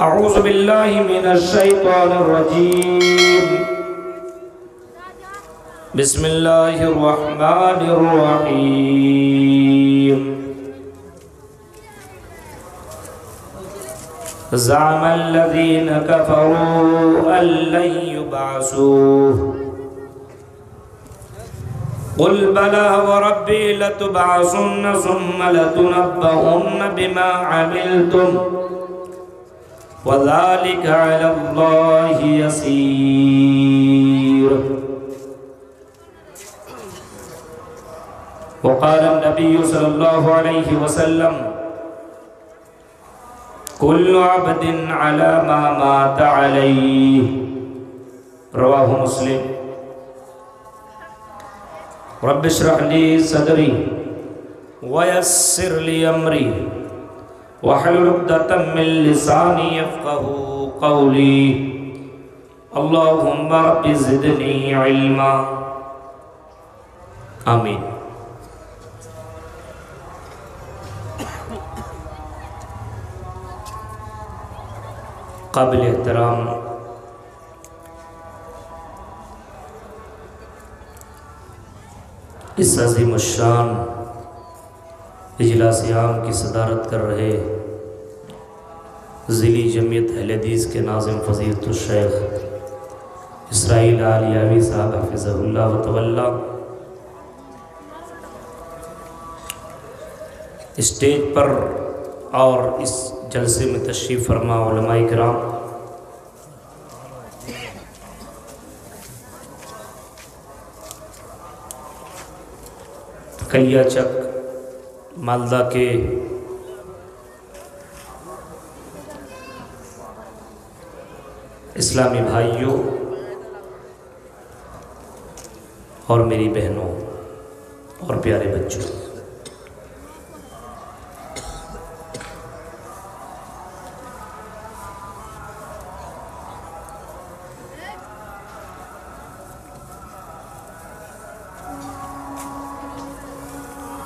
اعوذ باللہ من الشیطان الرجیم بسم اللہ الرحمن الرحیم زعم الذین کفروا ان لن یبعثوا قل بلى وربي لتبعثن ثم لتنبؤن بما عملتم وذلك على الله يسير وقال النبي صلى الله عليه وسلم كل عبد على ما مات عليه رواه مسلم رب اشرح لي صدري ويسر لي امري واحلل عقدة من لساني يفقهوا قولي اللهم رب زدني علما آمین۔ قابل احترام اس عظیم الشان اجلاس عام کی صدارت کر رہے ضلعی جمعیت اہل حدیث کے ناظم فضیلت الشیخ اسرائیل عالیاوی صاحب حفظہ اللہ وتولا، اسٹیج پر اور اس جلسے میں تشریف فرما علماء کرام، کلیا چک مالدہ کے اسلامی بھائیوں اور میری بہنوں اور پیارے بچوں،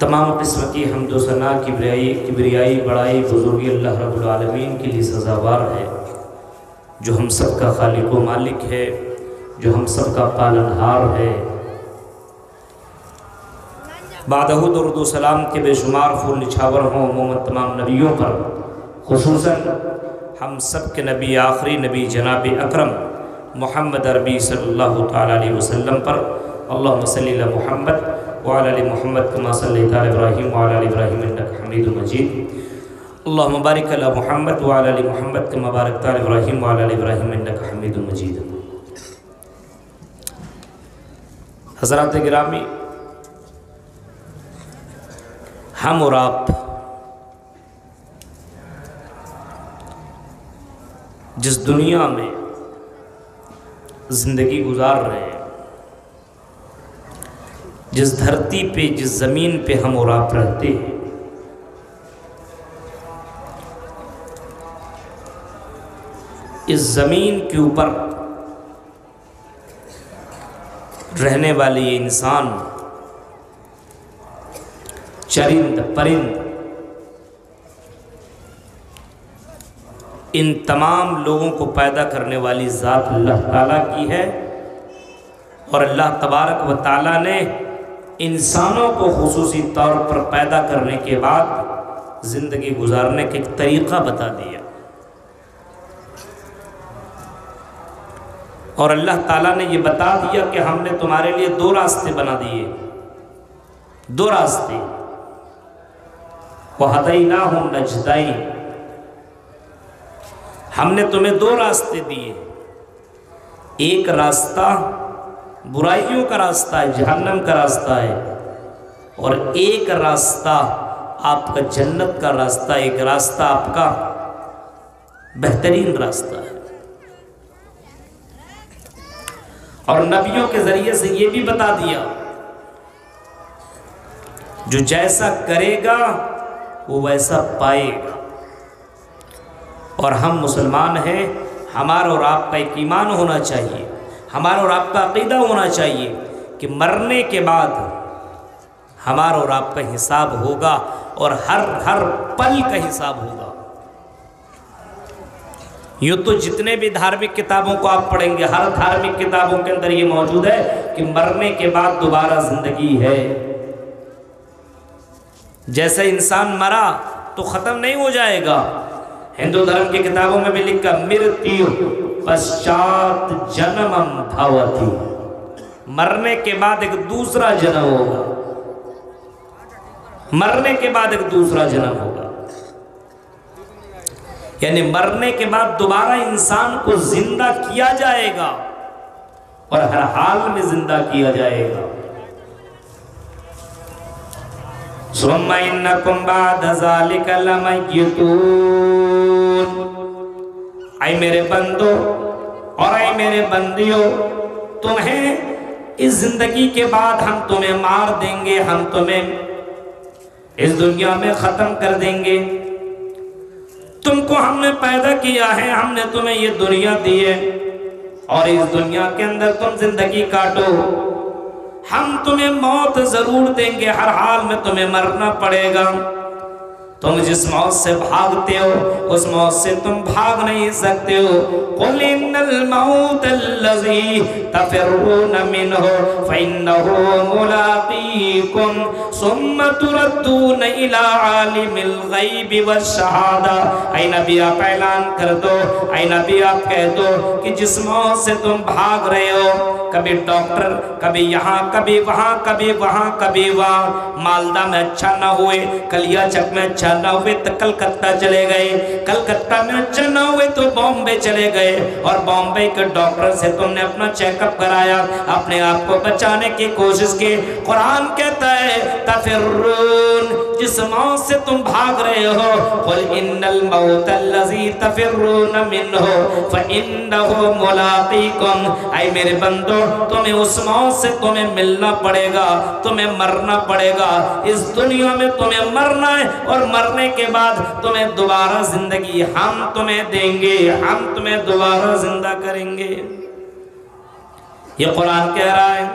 تمام قسم کی حمد و ثنا کبریائی بڑائی بزرگی اللہ رب العالمین کے لیے سزاوار ہے، جو ہم سب کا خالق و مالک ہے، جو ہم سب کا پالنہار ہے۔ بعدہ درود و سلام کے بے شمار پھول نچھاور ہوں عموماً تمام نبیوں پر، خصوصاً ہم سب کے نبی آخری نبی جناب اکرم محمد عربی صلی اللہ تعالیٰ علیہ وسلم پر۔ اللہم صلی علی محمد وعلی آل محمد کما صلیت علی ابراہیم وعلی آل ابراہیم انک حمید مجید۔ اللہم بارک علی محمد وعلی آل محمد کما بارکت علی ابراہیم وعلی آل ابراہیم انک حمید مجید۔ حضرات گرامی، ہم اور آپ جس دنیا میں زندگی گزار رہے ہیں، جس دھرتی پہ جس زمین پہ ہم اور آپ رہتے ہیں، اس زمین کے اوپر رہنے والے یہ انسان، چرند پرند، ان تمام لوگوں کو پیدا کرنے والی ذات اللہ تعالیٰ کی ہے، اور اللہ تبارک و تعالیٰ نے انسانوں کو خصوصی طور پر پیدا کرنے کے بعد زندگی گزارنے کا ایک طریقہ بتا دیا، اور اللہ تعالیٰ نے یہ بتا دیا کہ ہم نے تمہارے لیے دو راستے بنا دیے، دو راستے، وَهَدَيْنَاهُ النَّجْدَيْنِ، ہم نے تمہیں دو راستے دیے، ایک راستہ برائیوں کا راستہ ہے، جہنم کا راستہ ہے، اور ایک راستہ آپ کا جنت کا راستہ، ایک راستہ آپ کا بہترین راستہ ہے۔ اور نبیوں کے ذریعے سے یہ بھی بتا دیا، جو جیسا کرے گا وہ ویسا پائے گا۔ اور ہم مسلمان ہیں، ہمارا اور آپ کا ایک ایمان ہونا چاہیے، ہمارا اور آپ کا عقیدہ ہونا چاہیے کہ مرنے کے بعد ہمارا اور آپ کا حساب ہوگا، اور ہر پل کا حساب ہوگا۔ یوں تو جتنے بھی دھارمک کتابوں کو آپ پڑھیں گے، ہر دھارمک کتابوں کے اندر یہ موجود ہے کہ مرنے کے بعد دوبارہ زندگی ہے۔ جیسے انسان مرا تو ختم نہیں ہو جائے گا، ہندو دھرم کی کتابوں میں بھی لکھا مرتیو پشچات جنمم بھاوتی، مرنے کے بعد ایک دوسرا جنم ہوگا، مرنے کے بعد ایک دوسرا جنم ہوگا، یعنی مرنے کے بعد دوبارہ انسان کو زندہ کیا جائے گا اور ہر حال میں زندہ کیا جائے گا۔ ثم انکم بعد ذلک لمیتون، اے میرے بندو اور اے میرے بندیوں، تمہیں اس زندگی کے بعد ہم تمہیں مار دیں گے، ہم تمہیں اس دنیا میں ختم کر دیں گے۔ تم کو ہم نے پیدا کیا ہے، ہم نے تمہیں یہ دنیا دی ہے اور اس دنیا کے اندر تم زندگی کاٹو، ہم تمہیں موت ضرور دیں گے، ہر حال میں تمہیں مرنا پڑے گا۔ تم جس موت سے بھاگتے ہو اس موت سے تم بھاگ نہیں سکتے ہو۔ قُلْ إِنَّ الْمَوْتَ الَّذِي تَفِرُّونَ مِنْهُ فَإِنَّهُ مُلَاقِيكُمْ ثُمَّ تُرَدُّونَ إِلَىٰ عَالِمِ الْغَيْبِ وَالشَّهَادَةِ۔ اے نبی آپ اعلان کر دو، اے نبی آپ کہہ دو کہ جس موت سے تم بھاگ رہے ہو، کبھی ڈاکٹر، کبھی یہاں، کبھی وہاں، کبھی وہاں، کبھی وہاں، مالدہ میں اچھا نہ ہوئے، کلیا چک میں اچھا نہ ہوئے تو کلکتہ چلے گئے، کلکتہ میں اچھا نہ ہوئے تو بامبے چلے گئے، اور بامبے کے ڈاکٹر سے تم نے اپنا چیک اپ کرایا، اپنے آپ کو بچانے کی کوشش کی۔ قرآن کہتا ہے تفرون، جس موت سے تم بھاگ رہے ہو، قل ان الموت الذی تفرون منہ فانہ ملاقیکم، اے میرے بندو تمہیں اس موت سے تمہیں ملنا پڑے گا، تمہیں مرنا پڑے گا، اس دنیا میں تمہیں مرنا ہے اور مرنے کے بعد تمہیں دوبارہ زندگی ہم تمہیں دیں گے، ہم تمہیں دوبارہ زندہ کریں گے۔ یہ قرآن کہہ رہا ہے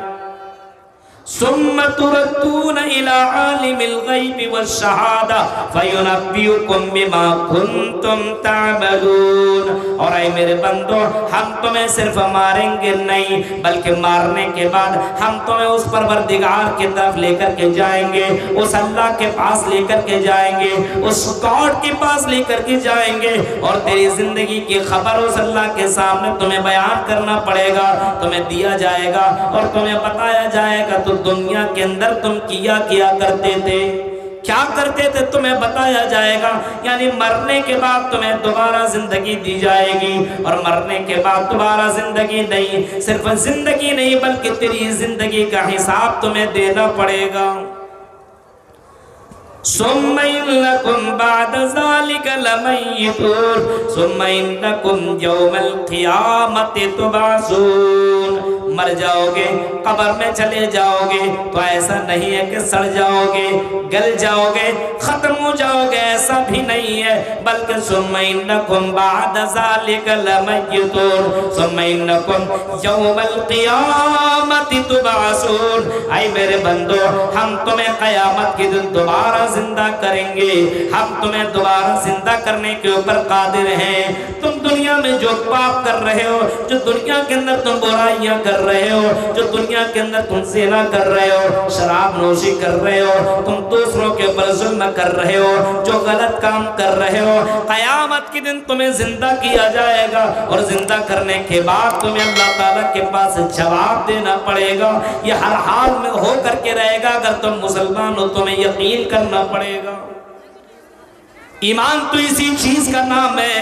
ثم تردون الى عالم الغیب والشہادہ فینبئکم بما کنتم تعملون۔ اور اے میرے بندو ہم تمہیں صرف ماریں گے نہیں بلکہ مارنے کے بعد ہم تمہیں اس پروردگار کی طرف لے کر کے جائیں گے، اس اللہ کے پاس لے کر کے جائیں گے، اس گاڈ کے پاس لے کر کے جائیں گے، اور تیری زندگی کی خبر اس اللہ کے سامنے تمہیں بیان کرنا پڑے گا، تمہیں دیا جائے گا اور تمہیں بتایا جائے گا تو دنیا کے اندر تم کیا کرتے تھے، کیا کرتے تھے تمہیں بتایا جائے گا۔ یعنی مرنے کے بعد تمہیں دوبارہ زندگی دی جائے گی، اور مرنے کے بعد دوبارہ زندگی نہیں، صرف زندگی نہیں بلکہ تیری زندگی کا حساب تمہیں دینا پڑے گا۔ ثم انکم بعد ذلک لمیتون ثم انکم یوم القیامت تبعثون۔ مر جاؤ گے، قبر میں چلے جاؤ گے تو ایسا نہیں ہے کہ سڑ جاؤ گے، گل جاؤ گے، ختم ہو جاؤ گے، ایسا بھی نہیں ہے، بلکہ ثم انکم بعد ذلک لمیتون ثم انکم یوم القیامت تبعثون۔ اے میرے بندو ہم تمہیں قیامت کے دن دوبارہ زندہ کریں گے، ہم تمہیں دوبارہ زندہ کرنے کے اوپر قادر ہیں۔ تم دنیا میں جو پاپ کر رہے ہو، جو دنیا کے اندر تم برائیاں کر رہے ہو، جو دنیا کے اندر تم زنا کر رہے ہو، شراب نوشی کر رہے ہو، تم دوسروں کے اوپر ظلم کر رہے ہو، جو غلط کام کر رہے ہو، قیامت کے دن تمہیں زندہ کیا جائے گا، اور زندہ کرنے کے بعد تمہیں اللہ تعالیٰ کے پاس جواب دینا پڑے گا۔ یہ ہر حال میں ہو کر کے رہے گا، اگر تم مسلمان ہو تمہیں یقین کرنا پڑے گا۔ ایمان تو اسی چیز کا نام ہے،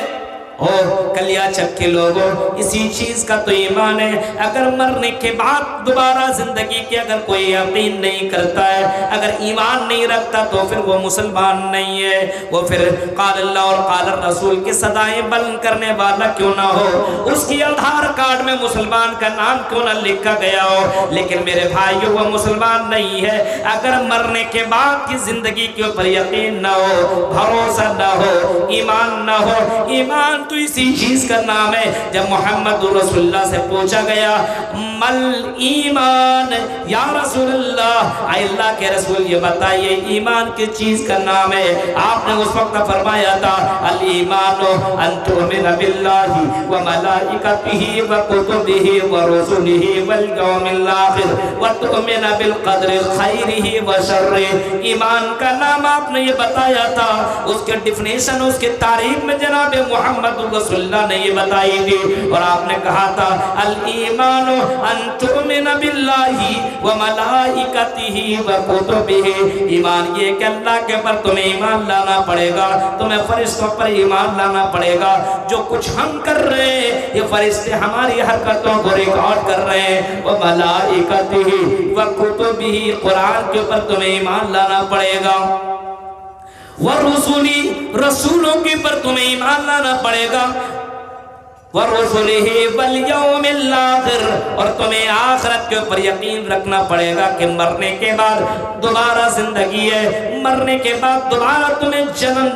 کلیا چک کے لوگوں، اسی چیز کا تو ایمان ہے۔ اگر مرنے کے بعد دوبارہ زندگی کی اگر کوئی یقین نہیں کرتا ہے، اگر ایمان نہیں رکھتا تو پھر وہ مسلمان نہیں ہے، وہ پھر قال اللہ اور قال الرسول کی صدائیں بلند کرنے والا کیوں نہ ہو، اس کی آدھار کارڈ میں مسلمان کا نام کیوں نہ لکھا گیا ہو، لیکن میرے بھائیو وہ مسلمان نہیں ہے اگر مرنے کے بعد کی زندگی کے اوپر یقین نہ ہو، بھروسہ نہ ہو، ایمان نہ ہو۔ ایمان تو اسی چیز کا نام ہے۔ جب محمد رسول اللہ سے پوچھا گیا مل ایمان یا رسول اللہ، اے اللہ کے رسول یہ بتائیے ایمان کس چیز کا نام ہے؟ آپ نے اس وقت فرمایا تھا الایمان ان تؤمن باللہ وملائکتہ وکتبہ ورسلہ والیوم الآخر وتؤمن بالقدر خیرہ وشرہ۔ ایمان کا نام آپ نے یہ بتایا تھا، اس کے ڈیفینیشن اس کے تعریف میں جناب محمد رسول اللہ نے یہ بتائی تھی، اور آپ نے کہا تھا الایمان ان تؤمن باللہ وملائکتہ وکتبہ۔ ایمان یہ کہ اللہ کے پر تمہیں ایمان لانا پڑے گا، تمہیں فرشتوں پر ایمان لانا پڑے گا۔ جو کچھ ہم کر رہے ہیں یہ فرشتے ہماری حرکتوں کو ریکارڈ کر رہے ہیں۔ وملائکتہ وکتبہ، قرآن کے اوپر تمہیں ایمان لانا پڑے گا۔ ورسولی، رسولوں کے پر تمہیں ایمان لانا پڑے گا۔ ورسلہ والیوم الآخر، اور تمہیں آخرت کے اوپر یقین رکھنا پڑے گا کہ مرنے کے بعد دوبارہ زندگی ہے، مرنے کے بعد دوبارہ تمہیں جنم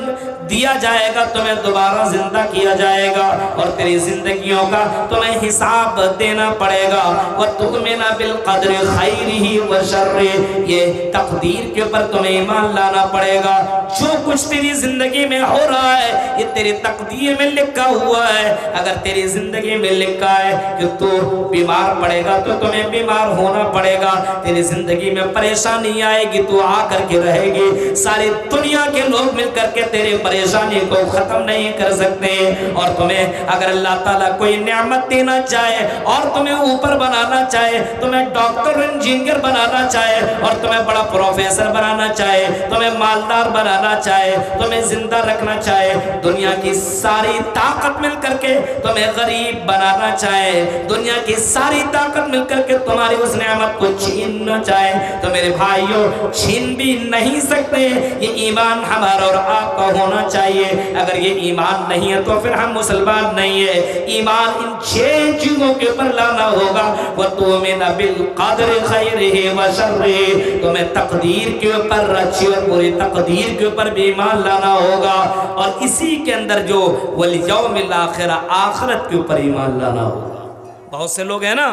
دیا جائے گا، تمہیں دوبارہ زندہ کیا جائے گا، اور تیری زندگیوں کا تمہیں حساب دینا پڑے گا۔ وَتُؤْمِنَ بِالْقَدْرِ خَيْرِهِ وَشَرِّهِ، یہ تقدیر کے اوپر تمہیں ایمان لانا پڑے گا۔ جو کچھ تیری زندگی میں ہو رہا ہے یہ تیری تقدیر میں لکھا ہوا ہے۔ اگر تیری زندگی میں لکھا ہے کہ تو بیمار پڑے گا تو تمہیں بیمار ہونا پڑے گا، تیری زندگی میں پریشانی آئے گی تو آ کر کے رہے گی، ساری دنیا کے لوگ مل کر کے تیرے پریشانی کو ختم نہیں کر سکتے۔ اور تمہیں اگر اللہ تعالیٰ کوئی نعمت دینا چاہے اور تمہیں اوپر بنانا چاہے، تمہیں ڈاکٹر انجینئر بنانا چاہے اور تمہیں بڑا پروفیسر بنانا چاہے، تمہیں مالدار بنانا چاہے، تمہیں زندہ رکھنا چاہے، دنیا کی ساری طاقت مل کر کے تمہیں غریب بنانا چاہے، دنیا کی ساری طاقت مل کر کے تمہاری اس نعمت کو چھیننا چاہے تو میرے بھائیوں چھین بھی نہیں سکتے۔ یہ ایمان ہمارا اور آپ کا ہونا چاہیے۔ اگر یہ ایمان نہیں ہے تو پھر ہم مسلمان نہیں ہے۔ ایمان ان 6 چیزوں کے اوپر لانا ہوگا۔ وَتُؤْمِنَ بِالْقَدْرِ خَيْرِهِ وَشَرِّهِ، تمہیں تقدیر کے اوپر، اچھی اور بری تقدیر کے اوپر بھی ایمان لانا ہوگا، اور اسی کے اندر جو وَالْيَوْمِ الْآخِرَ، آخرت کے اوپر ایمان لانا ہوگا۔ بہت سے لوگ ہیں نا،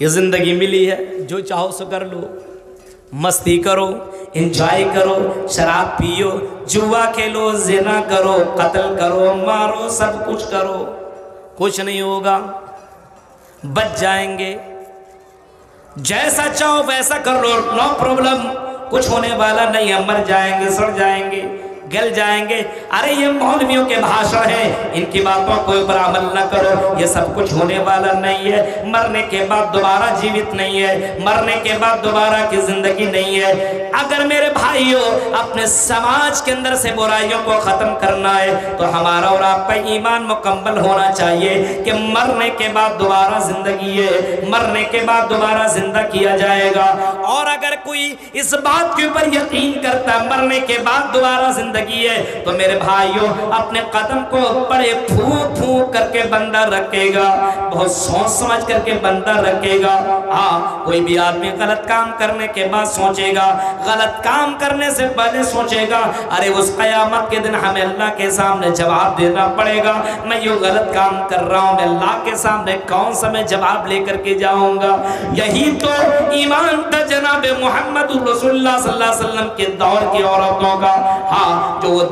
یہ زندگی ملی ہے جو چاہو سو کر لو، مستی کرو، انجوائے کرو، شراب پیو، جوا کھیلو، زنا کرو، قتل کرو، مارو، سب کچھ کرو، کچھ نہیں ہوگا، بچ جائیں گے۔ جیسا چاہو ویسا کر لو، نو پرابلم، کچھ ہونے والا نہیں ہے، مر جائیں گے، سڑ جائیں گے، گل جائیں گے۔ ارے یہ مولویوں کے بھاشن ہیں، ان کی باتوں کو اوپر عمل نہ کرو، یہ سب کچھ ہونے والا نہیں ہے۔ مرنے کے بعد دوبارہ جیوت نہیں ہے، مرنے کے بعد دوبارہ کی زندگی نہیں ہے۔ اگر میرے بھائیوں اپنے سماج کے اندر سے برائیوں کو ختم کرنا ہے تو ہمارا اور آپ کا ایمان مکمل ہونا چاہیے کہ مرنے کے بعد دوبارہ زندگی ہے، مرنے کے بعد دوبارہ زندہ کیا جائے گا۔ اور اگر کوئی اس بات کے اوپر یقین کرتا ہے مرنے کے بعد دوبارہ زندگی ہے تو میرے بھائیوں اپنے قدم کو بڑے پھونک پھونک کر کے بندہ رکھے گا، بہت سوچ سمجھ کر کے بندہ رکھے گا۔ ہاں، کوئی بھی آدمی غلط کام کرنے کے بعد سوچے گا، غلط کام کرنے سے پہلے سوچے گا ارے اس قیامت کے دن ہمیں اللہ کے سامنے جواب دینا پڑے گا، میں یہ غلط کام کر رہا ہوں، میں اللہ کے سامنے کون سا میں جواب لے کر کے جاؤں گا۔ یہی تو ایمان تھا جناب محمد رسول اللہ صلی اللہ علیہ وسلم کے دور کی عورتوں کا۔ ہاں، جو وہ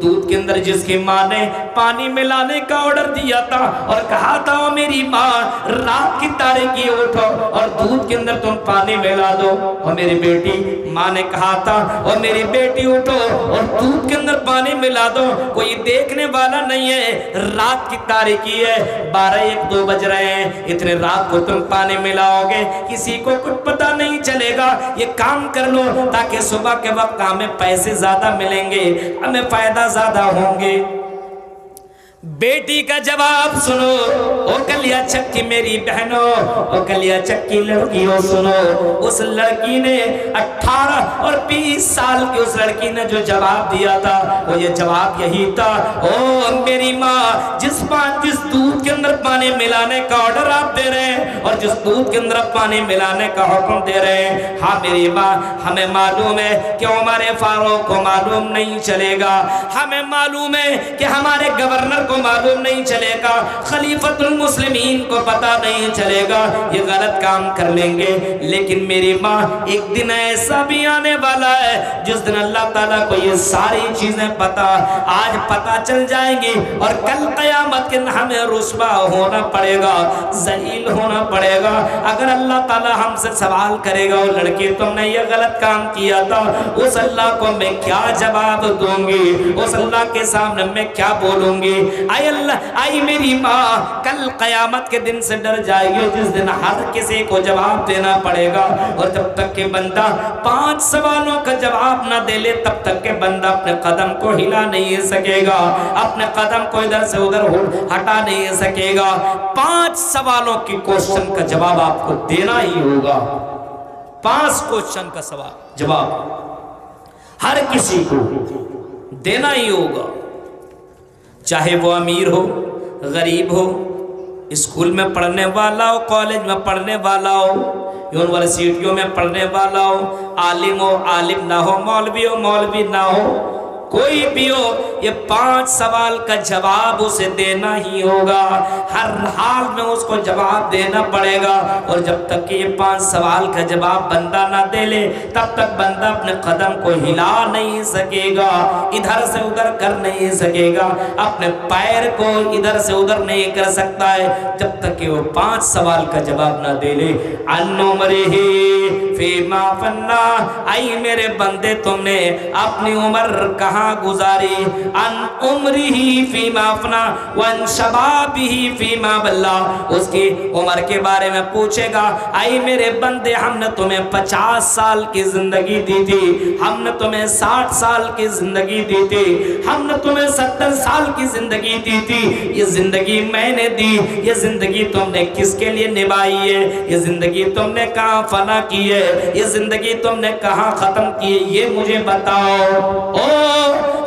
دودھ کے اندر جس کی ماں نے پانی ملانے کا آرڈر دیا تھا اور کہا تھا او میری ماں رات کی تاریکی اٹھو اور دودھ کے اندر تم پانی ملا دو، اور میری بیٹی ماں نے کہا تھا اور میری بیٹی اٹھو اور دودھ کے اندر پانی ملا دو، کوئی دیکھنے والا نہیں ہے، رات کی تاریکی ہے، 12-1-2 بج رہے ہیں، اتنے رات کو تم پانی ملاؤ گے، کسی کو کچھ پتہ نہیں چلے گا، یہ کام کر لو تاکہ صبح کے وقت ہمیں پیسے زیادہ ملیں گے، ہمیں فائدہ زیادہ ہوں گے۔ بیٹی کا جواب سنو، او کلیا چکی میری بہنوں، او کلیا چکی لڑکیوں سنو، اس لڑکی نے 18 اور 20 سال کی اس لڑکی نے جو جواب دیا تھا وہ یہ جواب یہی تھا، او میری ماں جس دودھ کے اندر پانی ملانے کا آرڈر آپ دے رہے ہیں اور جس دودھ کے اندر پانی ملانے کا حکم دے رہے ہیں. ہاں میری ماں، ہمیں معلوم ہے کہ عمر فاروق کو معلوم نہیں چلے گا، ہمیں معلوم ہے کہ ہمارے گورنر کو معلوم نہیں چلے گا، خلیفۃ المسلمین کو پتہ نہیں چلے گا، یہ غلط کام کر لیں گے. لیکن میری ماں، ایک دن ایسا بھی آنے والا ہے جس دن اللہ تعالیٰ کو یہ ساری چیزیں آج پتہ چل جائیں گی، اور کل قیامت کے ہمیں رسوا ہونا پڑے گا، ذلیل ہونا پڑے گا. اگر اللہ تعالیٰ ہم سے سوال کرے گا، وہ لڑکی تم نے یہ غلط کام کیا تھا، اس اللہ کو میں کیا جواب دوں گی؟ اس اللہ کے سامنے میں کیا بولوں گی؟ اے اللہ، اے میری ماں، کل قیامت کے دن سے ڈر جائے گی جس دن ہر کسی کو جواب دینا پڑے گا. اور جب تک کہ بندہ 5 سوالوں کا جواب نہ دے لے، تب تک کہ بندہ اپنے قدم کو ہلا نہیں سکے گا، اپنے قدم کو ادھر سے ادھر ہٹا نہیں سکے گا. 5 سوالوں کی کوشچن کا جواب آپ کو دینا ہی ہوگا. 5 کوشچن کا جواب ہر کسی کو دینا ہی ہوگا، چاہے وہ امیر ہو، غریب ہو، اسکول میں پڑھنے والا ہو، کالج میں پڑھنے والا ہو، یونیورسٹیوں میں پڑھنے والا ہو، عالم ہو، عالم نہ ہو، مولوی ہو، مولوی نہ ہو، کوئی بھی ہو، یہ 5 سوال کا جواب اسے دینا ہی ہوگا. ہر حال میں اس کو جواب دینا پڑے گا. اور جب تک کہ یہ 5 سوال کا جواب بندہ نہ دے لے، تب تک بندہ اپنے قدم کو ہلا نہیں سکے گا، ادھر سے ادھر کر نہیں سکے گا، اپنے پیر کو ادھر سے ادھر نہیں کر سکتا ہے جب تک کہ وہ 5 سوال کا جواب نہ دے لے. عن عمرہ فیما فنا، اے میرے بندے تم نے اپنی عمر کہاں گزاری؟ ان عمرہ فیما افنا وان شبابہ فیما بلا، اس کی عمر کے بارے میں پوچھے گا. اے میرے بندے، ہم نے تمہیں 50 سال کی زندگی دی تھی، ہم نے تمہیں 60 سال کی زندگی دی تھی، ہم نے تمہیں 70 سال کی زندگی دی تھی. یہ زندگی میں نے دی، یہ زندگی تم نے کس کے لیے نبھائی ہے؟ یہ زندگی تم نے کہاں فنا کی ہے؟ یہ زندگی تم نے کہاں ختم کی ہے؟ یہ مجھے بتاؤ. او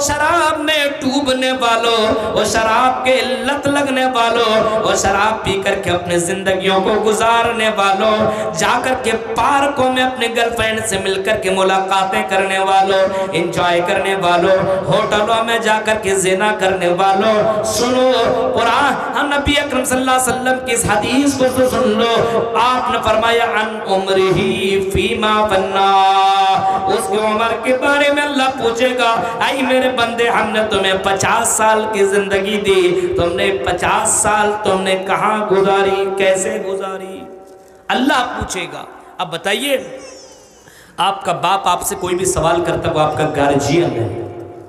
شراب میں ڈوبنے والوں، اور شراب کے لت لگنے والوں، اور شراب پی کر کے اپنے زندگیوں کو گزارنے والوں، جا کر کے پارکوں میں اپنے گرل فرینڈ سے مل کر کے ملاقاتیں کرنے والوں، انجوائے کرنے والوں، ہوٹلوں میں جا کر کے زنا کرنے والوں، سنو قرآن نبی اکرم صلی اللہ علیہ وسلم کی اس حدیث کو سن لو. آپ نے فرمایا عن عمرہ فیما فنا، اس کی عمر کے بارے میں اللہ پوچھے گا. اے میرے بندے، ہم نے تمہیں 50 سال کی زندگی دی، تم نے 50 سال تم نے کہاں گزاری، کیسے گزاری؟ اللہ پوچھے گا. اب بتائیے، آپ کا باپ آپ سے کوئی بھی سوال کرتا، وہ آپ کا گارجین ہے،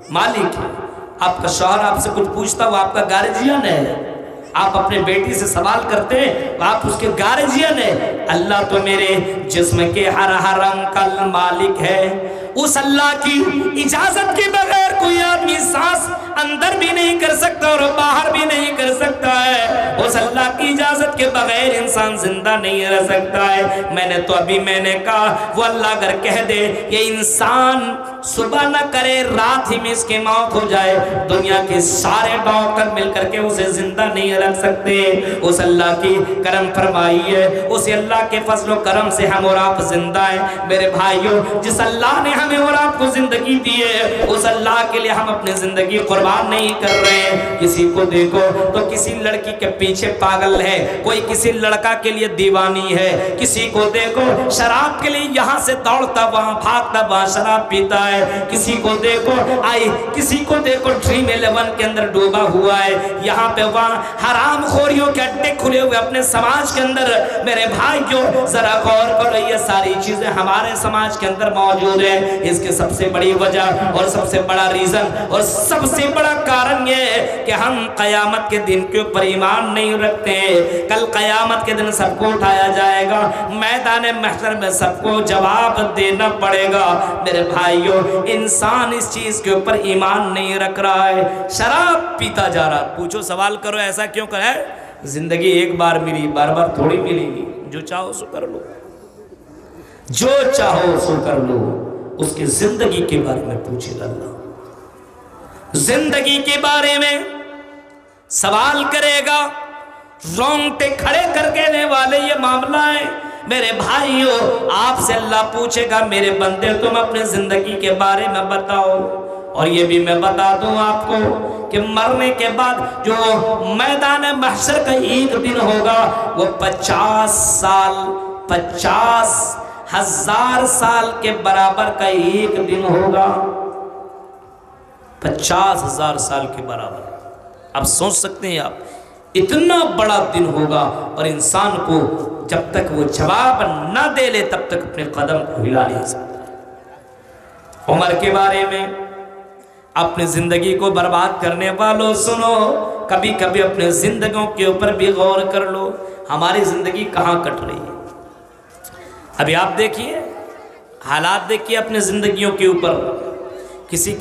مالک ہے. آپ کا شوہر آپ سے کچھ پوچھتا، وہ آپ کا گارجین ہے. آپ اپنے بیٹی سے سوال کرتے، آپ اس کے گارجین ہے. اللہ تو میرے جسم کے ہر رنگ کا مالک ہے. اس اللہ کی اجازت کے بغیر کوئی آدمی سانس اندر بھی نہیں کر سکتا اور باہر بھی نہیں کر سکتا ہے. اس اللہ کی اجازت کے بغیر انسان زندہ نہیں رہ سکتا ہے. میں نے کہا وہ اللہ اگر کہہ دے یہ انسان صبح نہ کرے، رات ہی میں اس کی موت ہو جائے، دنیا کے سارے ڈاکٹر مل کر کے اسے زندہ نہیں رکھ سکتے. اس اللہ کی کرم فرمائی ہے، اس اللہ کے فضل و کرم سے ہم اور آپ زندہ ہیں. میرے بھائیوں، جس اللہ نے ہمیں اور آپ کو زندگی دی ہے، اس اللہ کے لیے ہم اپنی زندگی قربان نہیں کر رہے ہیں. کسی کو دیکھو تو کسی لڑکی کے پیچھے پاگل ہے، کوئی کسی لڑکا کے لیے دیوانی ہے، کسی کو دیکھو شراب کے لیے یہاں سے دوڑتا وہاں بھاگتا وہاں شراب پیتا ہے، کسی کو دیکھو ڈریم 11 کے اندر ڈوبا ہوا ہے، یہاں پہ وہاں حرام خوریوں کے اڈے کھلے ہوئے اپنے سماج کے اندر. میرے بھائیوں ذرا غور کرو، یہ ساری چیزیں ہمارے سماج کے اندر موجود ہیں. اس کے سب سے بڑی وجہ اور سب سے بڑا ریزن اور سب سے بڑا کارن یہ ہے کہ ہم قیامت کے دن کے اوپر ایمان نہیں رکھتے. کل قیامت کے دن سب کو اٹھایا جائے گا، میدان محشر میں سب کو جواب دینا پڑے گا. میرے بھائیوں، انسان اس چیز کے اوپر ایمان نہیں رکھ رہا ہے، شراب پیتا جا رہا. پوچھو، سوال کرو ایسا کیوں کرا ہے؟ زندگی ایک بار ملی، بار بار تھوڑی ملے گی. جو چاہو سو کر لو، جو چاہو سو کر لو. اس کی زندگی کے بارے میں پوچھے گا اللہ، زندگی کے بارے میں سوال کرے گا. رونگٹے کھڑے کر دینے والے یہ معاملہ ہے۔ میرے بھائیو، آپ سے اللہ پوچھے گا میرے بندے تم اپنے زندگی کے بارے میں بتاؤ، اور یہ بھی میں بتا دوں آپ کو کہ مرنے کے بعد جو میدان محشر کا ایک دن ہوگا وہ 50,000 سال کے برابر کا ایک دن ہوگا، 50,000 سال کے برابر۔ اب سوچ سکتے ہیں آپ، اتنا بڑا دن ہوگا اور انسان کو جب تک وہ جواب نہ دے لے تب تک اپنے قدم کو ہلا نہیں سکتا۔ عمر کے بارے میں، اپنی زندگی کو برباد کرنے والوں سنو، کبھی کبھی اپنے زندگیوں کے اوپر بھی غور کر لو، ہماری زندگی کہاں کٹ رہی ہے۔ ابھی آپ دیکھیے، حالات دیکھیے اپنے زندگیوں کے اوپر، کسی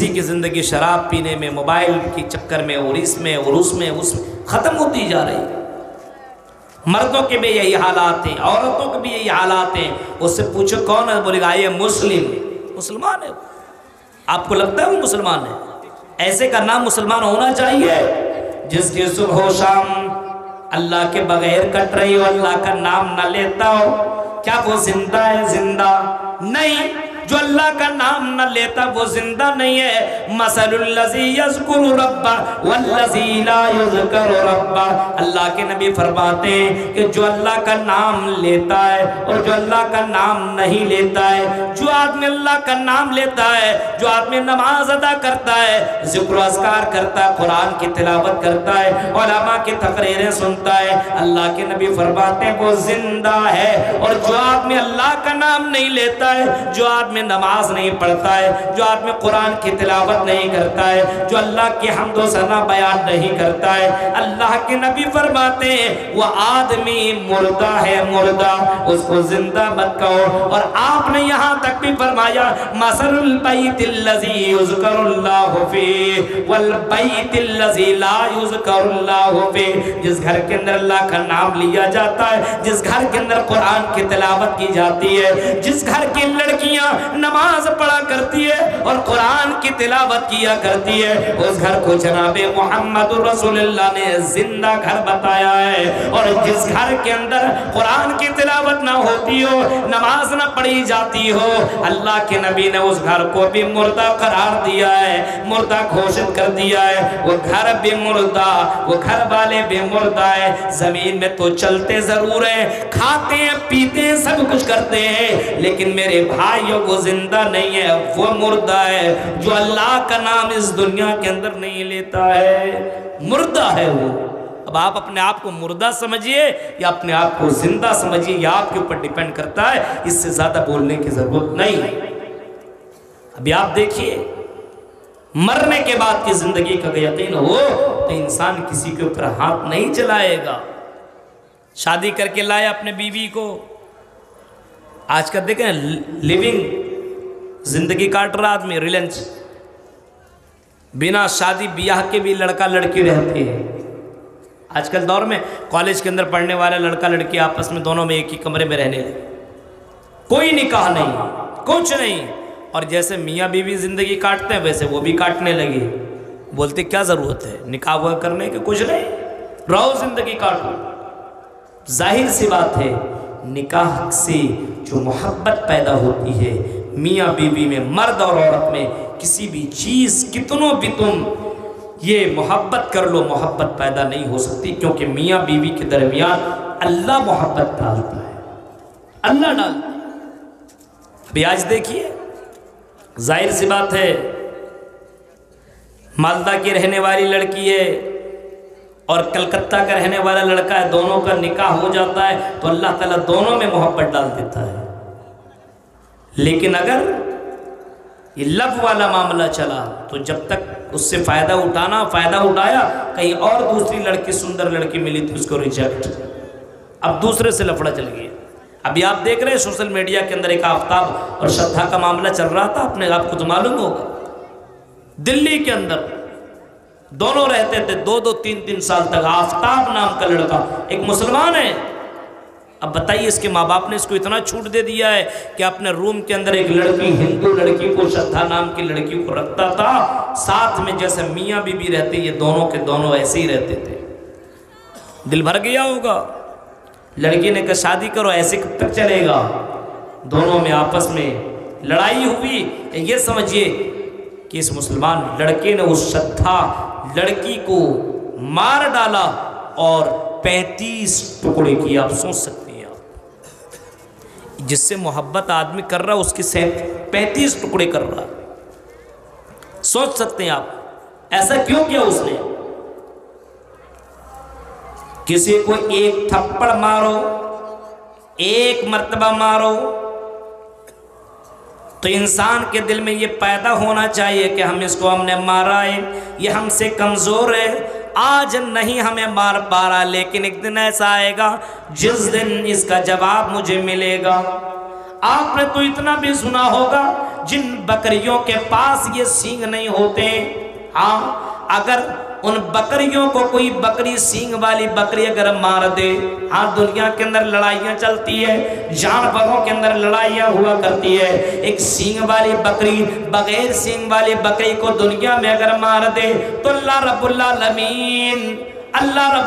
کی زندگی شراب پینے میں، موبائل کے چکر میں، اور اس میں ختم ہوتی جا رہی ہے۔ مردوں کے بھی یہی حالات ہیں، عورتوں کے بھی یہی حالات ہیں۔ اس سے پوچھو کون ہے، بولے گا یہ مسلمان ہے۔ آپ کو لگتا ہے وہ مسلمان ہے؟ ایسے کا نام مسلمان ہونا چاہیے جس کی صبح و شام اللہ کے بغیر کٹ رہی ہو، اللہ کا نام نہ لیتا ہو۔ کیا وہ زندہ ہے؟ زندہ نہیں۔ جو اللہ کا نام نہ لیتا وہ زندہ نہیں ہے۔ مثل الذی یذکر ربہ والذی لا یذکر ربہ، اللہ کے نبی فرماتے ہیں کہ جو اللہ کا نام لیتا ہے اور جو اللہ کا نام نہیں لیتا ہے، جو آدمی اللہ کا نام لیتا ہے، جو آدمی نماز ادا کرتا ہے، ذکر و اذکار کرتا ہے، قرآن کی تلاوت کرتا ہے، علماء کی تقریریں سنتا ہے، اللہ کے نبی فرماتے ہیں وہ زندہ ہے۔ اور جو آدمی اللہ کا نام نہیں لیتا ہے، جو آدمی نماز نہیں پڑھتا ہے، جو آدمی قرآن کی تلاوت نہیں کرتا ہے، جو اللہ کی حمد و ثنا بیان نہیں کرتا ہے، اللہ کے نبی فرماتے ہیں وہ آدمی مردہ ہے، مردہ، اس کو زندہ مت کہو۔ اور آپ نے یہاں تک بھی فرمایا مثل البیت الذی یذکر اللہ فیہ والبیت الذی لا یذکر اللہ فیہ، جس گھر کے اندر اللہ کا نام لیا جاتا ہے، جس گھر کے اندر قرآن کی تلاوت کی جاتی ہے، جس گھر کی لڑکیاں نماز پڑھا کرتی ہے اور قرآن کی تلاوت کیا کرتی ہے، اس گھر کو جناب محمد رسول اللہ نے زندہ گھر بتایا ہے۔ اور جس گھر کے اندر قرآن کی تلاوت نہ ہوتی ہو، نماز نہ پڑھی جاتی ہو، اللہ کے نبی نے اس گھر کو بھی مردہ قرار دیا ہے، مردہ گھوشت کر دیا ہے۔ وہ گھر بھی مردہ، وہ گھر والے بھی مردہ ہے۔ زمین میں تو چلتے ضرور ہیں، کھاتے ہیں، پیتے ہیں، سب کچھ کرتے ہیں، لیکن میرے بھائیوں وہ زندہ نہیں ہے، وہ مردہ ہے۔ جو اللہ کا نام اس دنیا کے اندر نہیں لیتا ہے، مردہ ہے وہ۔ اب آپ اپنے آپ کو مردہ سمجھیے یا اپنے آپ کو زندہ سمجھیے، یہ آپ کے اوپر ڈیپینڈ کرتا ہے، اس سے زیادہ بولنے کی ضرورت نہیں۔ ابھی آپ دیکھیے، مرنے کے بعد کی زندگی کا یقین ہو تو انسان کسی کے اوپر ہاتھ نہیں چلائے گا۔ شادی کر کے لائے اپنے بیوی کو، آج کل دیکھیں لیونگ زندگی کاٹ رہا آدمی، ریلنس، بنا شادی بیاہ کے بھی لڑکا لڑکی رہتے ہیں۔ آج کل دور میں کالج کے اندر پڑھنے والے لڑکا لڑکی آپس میں دونوں میں ایک ہی کمرے میں رہنے لگے، کوئی نکاح نہیں، کچھ نہیں۔ اور جیسے میاں بیوی زندگی کاٹتے ہیں ویسے وہ بھی کاٹنے لگے، بولتے کیا ضرورت ہے نکاح ہوا کرنے کے، کچھ نہیں، رہو زندگی کاٹو۔ ظاہر سی بات ہے، نکاح سے جو محبت پیدا ہوتی ہے میاں بیوی میں، مرد اور عورت میں، کسی بھی چیز کتنوں بھی تم یہ محبت کر لو، محبت پیدا نہیں ہو سکتی، کیونکہ میاں بیوی کے درمیان اللہ محبت ڈالتا ہے، اللہ ڈالتا ہے۔ ابھی آج دیکھیے، ظاہر سی بات ہے، مالدہ کی رہنے والی لڑکی ہے اور کلکتہ کا رہنے والا لڑکا ہے، دونوں کا نکاح ہو جاتا ہے تو اللہ تعالیٰ دونوں میں محبت ڈال دیتا ہے۔ لیکن اگر یہ لو والا معاملہ چلا تو جب تک اس سے فائدہ اٹھایا، کہیں اور دوسری لڑکی، سندر لڑکی ملی تو اس کو ریجیکٹ، اب دوسرے سے لفڑا چل گیا۔ ابھی آپ دیکھ رہے ہیں سوشل میڈیا کے اندر ایک آفتاب اور شدھا کا معاملہ چل رہا تھا، اپنے آپ کو تو معلوم ہوگا، دلی کے اندر دونوں رہتے تھے 2-2 3-3 سال تک۔ آفتاب نام کا لڑکا ایک مسلمان ہے اب بتائیے اس کے ماں باپ نے اس کو اتنا چھوٹ دے دیا ہے کہ اپنے روم کے اندر ایک لڑکی ہندو لڑکی کو شردھا نام کی لڑکی کو رکھتا تھا ساتھ میں، جیسے میاں بیوی رہتے یہ دونوں کے دونوں ایسے ہی رہتے تھے۔ دل بھر گیا ہوگا، لڑکی نے کہا شادی کرو، ایسے کب تک چلے گا؟ دونوں میں آپس میں لڑائی ہوئی۔ یہ سمجھیے کہ اس مسلمان لڑکے نے اس شردھا لڑکی کو مار ڈالا اور 35 ٹکڑے کیے۔ آپ سوچ سکتے ہیں، آپ جس سے محبت آدمی کر رہا اس کی 35 ٹکڑے کر رہا، سوچ سکتے ہیں آپ ایسا کیوں کیا اس نے؟ کسی کو ایک تھپڑ مارو، ایک مرتبہ مارو تو انسان کے دل میں یہ پیدا ہونا چاہیے کہ ہم نے مارا ہے، یہ ہم سے کمزور ہے، آج نہیں ہمیں مار پا رہا، لیکن ایک دن ایسا آئے گا جس دن اس کا جواب مجھے ملے گا۔ آپ نے تو اتنا بھی سنا ہوگا جن بکریوں کے پاس یہ سینگ نہیں ہوتے، ہاں اگر ان بکریوں کو کوئی بکری سینگ والی بکری اگر مار دے، ہاں دنیا کے اندر لڑائیاں چلتی ہے، جانوروں کے اندر لڑائیاں ہوا کرتی ہے، ایک سینگ والی بکری بغیر سینگ والی بکری کو دنیا میں اگر مار دے تو اللہ رب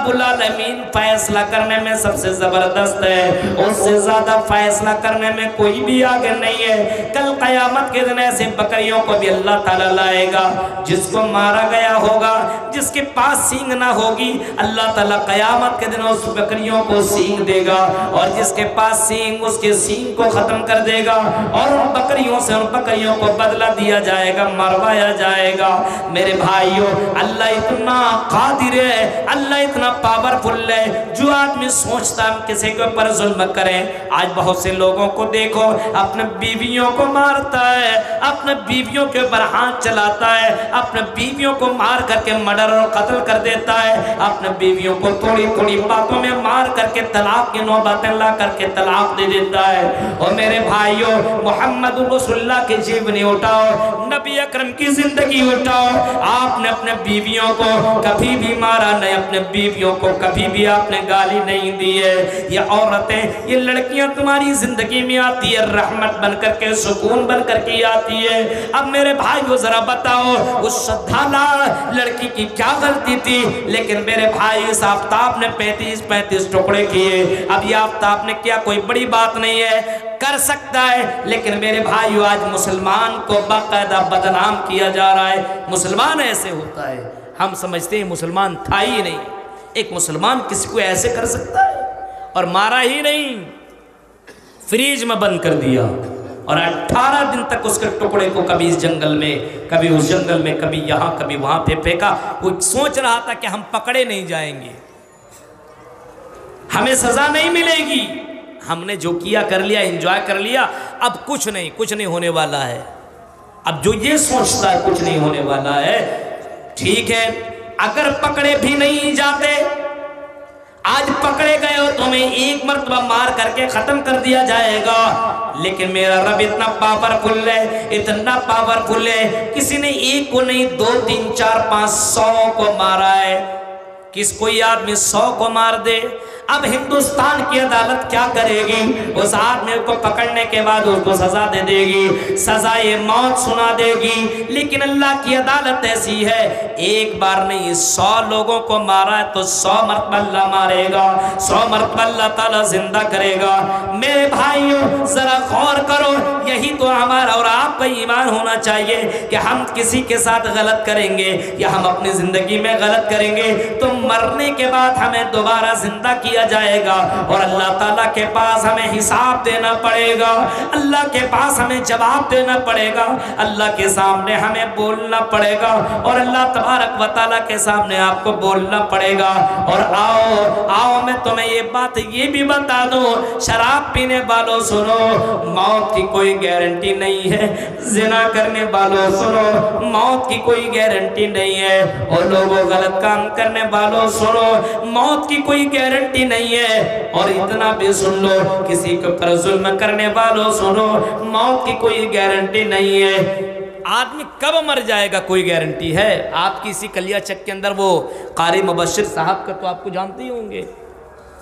العالمین فیصلہ کرنے میں سب سے زبردست ہے، اس سے زیادہ فیصلہ کرنے میں کوئی بھی آگے نہیں ہے۔ کل قیامت کے دن ایسے بکریوں کو بھی اللہ تعالیٰ لائے گا، جس کو مارا گیا ہوگا، جس کے پاس سینگ نہ ہوگی، اللہ تعالیٰ قیامت کے دن اس بکریوں کو سینگ دے گا، اور جس کے پاس سینگ اس کے سینگ کو ختم کر دے گا، اور ان بکریوں سے ان بکریوں کو بدلہ دیا جائے گا، مروایا جائے گا۔ میرے بھائیوں، اللہ اتنا قادر ہے، اللہ اتنا پاورفل ہے، جو آدمی سوچتا ہم کسی کے اوپر ظلم کریں۔ آج بہت سے لوگوں کو دیکھو اپنے بیویوں کو مارتا ہے، اپنے بیویوں کے اوپر ہاتھ چلاتا ہے، اپنے بیویوں کو مار کر کے مرڈر اور قتل کر دیتا ہے، اپنے بیویوں کو تھوڑی تھوڑی باتوں میں مار کر کے طلاق کی نوبتیں لا کر کے طلاق دے دیتا ہے۔ اور میرے بھائیوں، محمد رسول اللہ کی جیونی اٹھاؤ، نبی اکرم کی زندگی اٹھاؤ، آپ نے اپنے بیویوں کو کبھی بھی مارا نہیں، اپنے بیویوں کو کبھی بھی آپ نے گالی نہیں دی ہے۔ یہ عورتیں، یہ لڑکیاں تمہاری زندگی میں آتی ہے، رحمت بن کر کے، سکون بن کر کے آتی ہے۔ اب میرے بھائیو ذرا بتاؤ اس شردھا لڑکی کی کیا غلطی تھی؟ لیکن میرے بھائی اس آفتاب نے 35 ٹکڑے کیے۔ اب یہ آفتاب نے کیا کوئی بڑی بات نہیں ہے، کر سکتا ہے، لیکن میرے بھائیو آج مسلمان کو باقاعدہ بدنام کیا جا رہا ہے۔ مسلمان ایسے ہوتا ہے، ہم سمجھتے ہیں مسلمان تھا ہی نہیں۔ ایک مسلمان کسی کو ایسے کر سکتا ہے؟ اور مارا ہی نہیں، فریج میں بند کر دیا، اور 18 دن تک اس کے ٹکڑے کو کبھی اس جنگل میں، کبھی اس جنگل میں، کبھی یہاں کبھی وہاں پہ پھینکا۔ وہ سوچ رہا تھا کہ ہم پکڑے نہیں جائیں گے، ہمیں سزا نہیں ملے گی، ہم نے جو کیا کر لیا، انجوائے کر لیا، اب کچھ نہیں ہونے والا ہے۔ اب جو یہ سوچتا ہے کچھ نہیں ہونے والا ہے، ٹھیک ہے اگر پکڑے بھی نہیں جاتے، آج پکڑے گئے ہو تمہیں ایک مرتبہ مار کر کے ختم کر دیا جائے گا، لیکن میرا رب اتنا پاورفل ہے، اتنا پاورفل ہے، کسی نے ایک کو نہیں 2 3 4 5 100 کو مارا ہے۔ کس کوئی آدمی 100 کو مار دے، اب ہندوستان کی عدالت کیا کرے گی؟ اس آدمی کو پکڑنے کے بعد اس کو سزا دے دے گی، سزائے موت سنا دے گی، لیکن اللہ کی عدالت ایسی ہے، ایک بار نہیں 100 لوگوں کو مارا ہے تو 100 مرتبہ اللہ مارے گا، 100 مرتبہ اللہ تعالیٰ زندہ کرے گا۔ میرے بھائیوں ذرا غور کرو، یہی تو ہمارا اور آپ کا ایمان ہونا چاہیے کہ ہم کسی کے ساتھ غلط کریں گے یا ہم اپنی زندگی میں غلط کریں گے تو مرنے کے بعد ہمیں دوبارہ زندہ کیا جائے گا، اور اللہ تعالیٰ کے پاس ہمیں حساب دینا پڑے گا، اللہ کے پاس ہمیں جواب دینا پڑے گا، اللہ کے سامنے ہمیں بولنا پڑے گا، اور اللہ تبارک و تعالیٰ کے سامنے آپ کو بولنا پڑے گا۔ اور آؤ میں تمہیں یہ بات یہ بھی بتا دوں، شراب پینے والوں سنو، موت کی کوئی گارنٹی نہیں ہے، زنا کرنے والوں سنو، موت کی کوئی گارنٹی نہیں ہے، اور لوگوں غلط کام کرنے والوں سنو، موت کی کوئی گارنٹی نہیں ہے، اور اتنا بھی سن لو کسی کے اوپر ظلم کرنے والوں سنو، موت کی کوئی گارنٹی نہیں ہے۔ آدمی کب مر جائے گا کوئی گارنٹی ہے؟ آپ کی اسی کلیا چک کے اندر وہ قاری مبشر صاحب کا تو آپ کو جانتے ہی ہوں گے،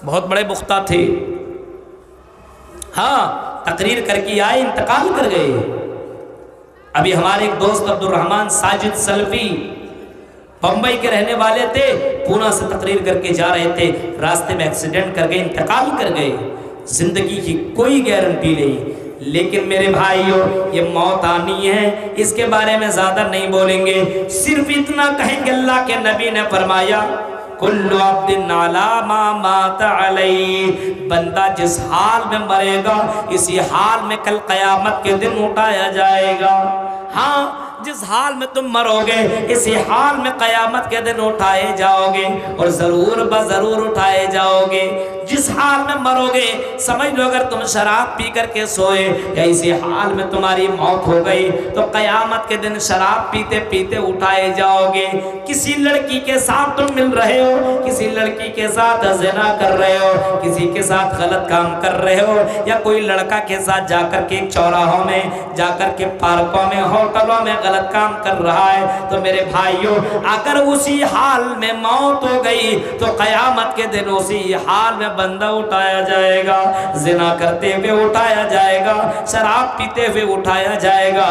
بہت بڑے بختہ تھے، ہاں تقریر کر کے آئے، انتقال کر گئے۔ ابھی ہمارے ایک دوست عبدالرحمن ساجد سلفی بمبئی کے رہنے والے تھے، پونا سے تقریر کر کے جا رہے تھے، راستے میں ایکسیڈنٹ کر گئے، انتقال کر گئے۔ زندگی کی کوئی گارنٹی نہیں، لیکن میرے بھائیو یہ موت آنی ہے، اس کے بارے میں زیادہ نہیں بولیں گے، صرف اتنا کہیں گے اللہ کے نبی نے فرمایا کل عبد علی ما مات علیہ، بندہ جس حال میں مرے گا اسی حال میں کل قیامت کے دن اٹھایا جائے گا۔ ہاں جس حال میں تم مرو گے اسی حال میں قیامت کے دن اٹھائے جاؤ گے، اور ضرور بضرور اٹھائے جاؤ گے۔ جس حال میں مرو گے سمجھ لو اگر تم شراب پی کر کے سوئے یا اسی حال میں تمہاری موت ہو گئی تو قیامت کے دن شراب پیتے پیتے اٹھائے جاؤ گے۔ کسی لڑکی کے ساتھ تم مل رہے ہو، کسی لڑکی کے ساتھ زنا کر رہے ہو، کسی کے ساتھ غلط کام کر رہے ہو، یا کوئی لڑکا کے ساتھ جا کر کے چوراہوں میں، جا کر کے پارکوں میں، ہوٹلوں میں غلط کام کر رہا ہے، تو میرے بھائیوں اگر اسی حال میں موت ہو گئی تو قیامت کے دن اسی حال میں بندہ اٹھایا جائے گا۔ زنا کرتے ہوئے اٹھایا جائے گا، شراب پیتے ہوئے اٹھایا جائے گا،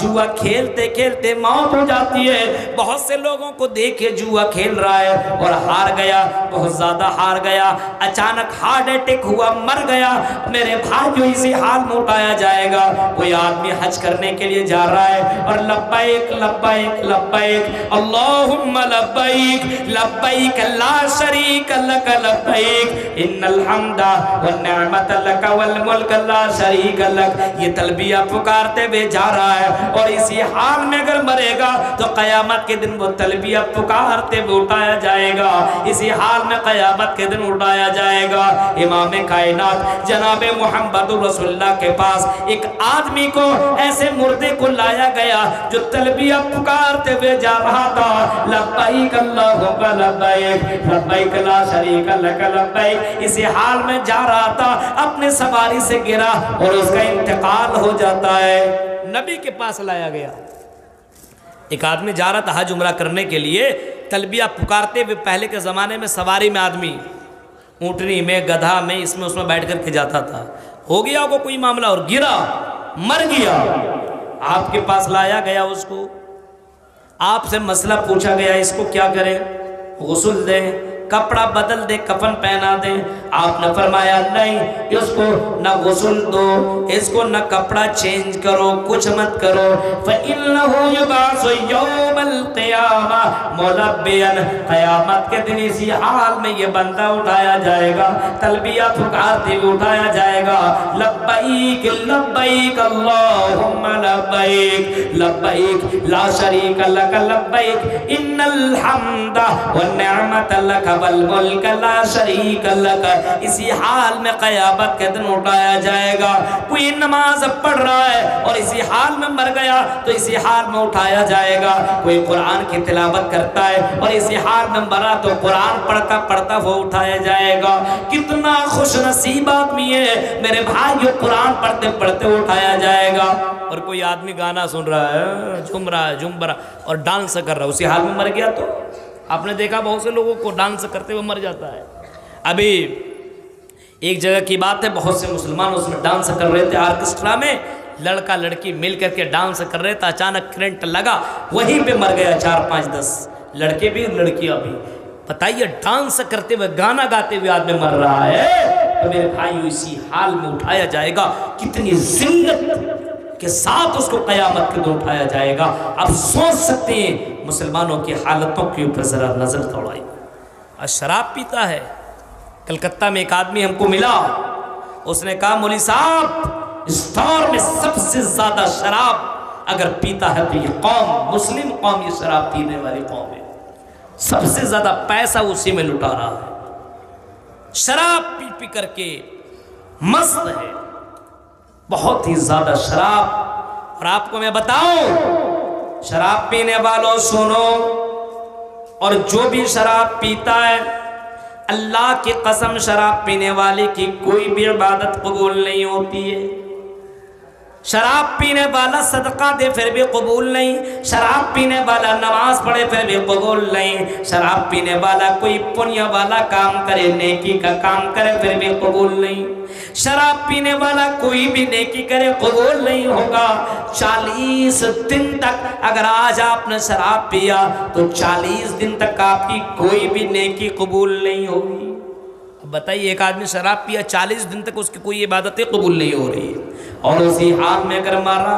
جوا کھیلتے کھیلتے موت ہو جاتی ہے۔ بہت سے لوگوں کو دیکھے جوا کھیل رہا ہے اور ہار گیا، بہت زیادہ ہار گیا، اچانک ہارٹ اٹیک ہوا، مر گیا۔ میرے بھائیوں اسی حال میں اٹھایا جائے گا۔ کوئی آدمی حج کرنے کے لیے جا رہا ہے اور لبیک لبیک لبیک اللہم لبیک لبیک لا شریک لک لبیک ان الحمد والنعمت لک والملک لا شریک لک، یہ تلبیہ پکارتے ہوئے جا رہا ہے، اور اسی حال میں اگر مرے گا تو قیامت کے دن وہ تلبیہ پکارتے ہوئے اٹھایا جائے گا، اسی حال میں قیامت کے دن اٹھایا جائے گا۔ امام کائنات جناب محمد رسول اللہ کے پاس ایک آدمی کو ایسے مردے کو لایا گیا جو تلبیہ پکارتے ہوئے جا رہا تھا، لبیک اللہم لبیک لبیک لا شریک لک لبیک، اسی حال میں جا رہا تھا، اپنے سواری سے گرا اور اس کا انتقال ہو جاتا ہے۔ نبی کے پاس لایا گیا، ایک آدمی جا رہا تھا حج عمرہ کرنے کے لیے، تلبیہ پکارتے ہوئے، پہلے کے زمانے میں سواری میں آدمی اونٹنی میں، گدھا میں، اس میں بیٹھ کر کے جاتا تھا، ہو گیا وہ کوئی معاملہ اور گرا، مر گیا، آپ کے پاس لایا گیا، اس کو آپ سے مسئلہ پوچھا گیا اس کو کیا کریں، غسل دیں، کپڑا بدل دے، کفن پہنا دیں؟ آپ نے فرمایا نہیں، اس کو نہ غسل دو، اس کو نہ کپڑا چینج کرو، کچھ مت کرو، فَإِنَّهُ يُبْعَثُ يَوْمَ الْقِيَامَةِ مُلَبِّيًا، قیامت کے دن اسی حال میں یہ بندہ اٹھایا جائے گا، تلبیہ پکارتے ہوئے اٹھایا جائے گا، لبیک لبیک اللہم لبیک لبیک لا شریک لک لبیک ان الحمد والنعمت لک والملک لا شریک لک، اسی حال میں قیامت کے دن اٹھایا جائے گا۔ کوئی نماز پڑھ رہا ہے اور اسی حال میں مر گیا تو اسی حال میں اٹھایا جائے گا۔ کوئی قرآن کی تلاوت کرتا ہے اور اسی حال میں مرا تو قرآن پڑھتا پڑھتا وہ اٹھایا جائے گا۔ کتنا خوش نصیب آدمی ہے میرے بھائیو، قرآن پڑھتے پڑھتے اٹھایا جائے گا۔ اور کوئی آدمی گانا سن رہا ہے، جھوم رہا ہے، جھوم رہا اور ڈانس کر رہا ہے، اسی حال میں مر گیا تو آپ نے دیکھا بہت سے لوگوں کو ڈانس کرتے ہوئے مر جاتا ہے۔ ابھی ایک جگہ کی بات ہے، بہت سے مسلمان اس میں ڈانس کر رہے تھے، آرکسٹرا میں لڑکا لڑکی مل کر کے ڈانس کر رہے تھے، اچانک کرنٹ لگا، وہیں پہ مر گیا 4 5 10 لڑکے بھی اور لڑکیاں بھی۔ بتائیے ڈانس کرتے ہوئے، گانا گاتے ہوئے آدمی مر رہا ہے، تو میرے بھائیو اسی حال میں اٹھایا جائے گا۔ کتنی ذلت کے ساتھ اس کو قیامت کے دن اٹھایا جائے گا۔ آپ سوچ سکتے ہیں مسلمانوں کی حالتوں کے اوپر ذرا نظر دوڑائی۔ اور شراب پیتا ہے، کلکتہ میں ایک آدمی ہم کو ملا، اس نے کہا مولوی صاحب اس دور میں سب سے زیادہ شراب اگر پیتا ہے تو یہ قوم، مسلم قوم، یہ شراب پینے والی قوم ہے، سب سے زیادہ پیسہ اسی میں لٹا رہا ہے، شراب پی پی کر کے مست ہے، بہت ہی زیادہ شراب۔ اور آپ کو میں بتاؤں، شراب پینے والوں سنو، اور جو بھی شراب پیتا ہے اللہ کی قسم شراب پینے والے کی کوئی بھی عبادت قبول نہیں ہوتی ہے۔ شراب پینے والا صدقہ دے پھر بھی قبول نہیں، شراب پینے والا نماز پڑھے پھر بھی قبول نہیں، شراب پینے والا کوئی پنیہ والا کام کرے، نیکی کا کام کرے پھر بھی قبول نہیں، شراب پینے والا کوئی بھی نیکی کرے قبول نہیں ہوگا۔ 40 دن تک اگر آج آپ نے شراب پیا تو 40 دن تک آپ کی کوئی بھی نیکی قبول نہیں ہوگی۔ بتائیے ایک آدمی شراب پیا 40 دن تک اس کی کوئی عبادتیں قبول نہیں ہو رہی ہے، اور اسی حال میں اگر مارا،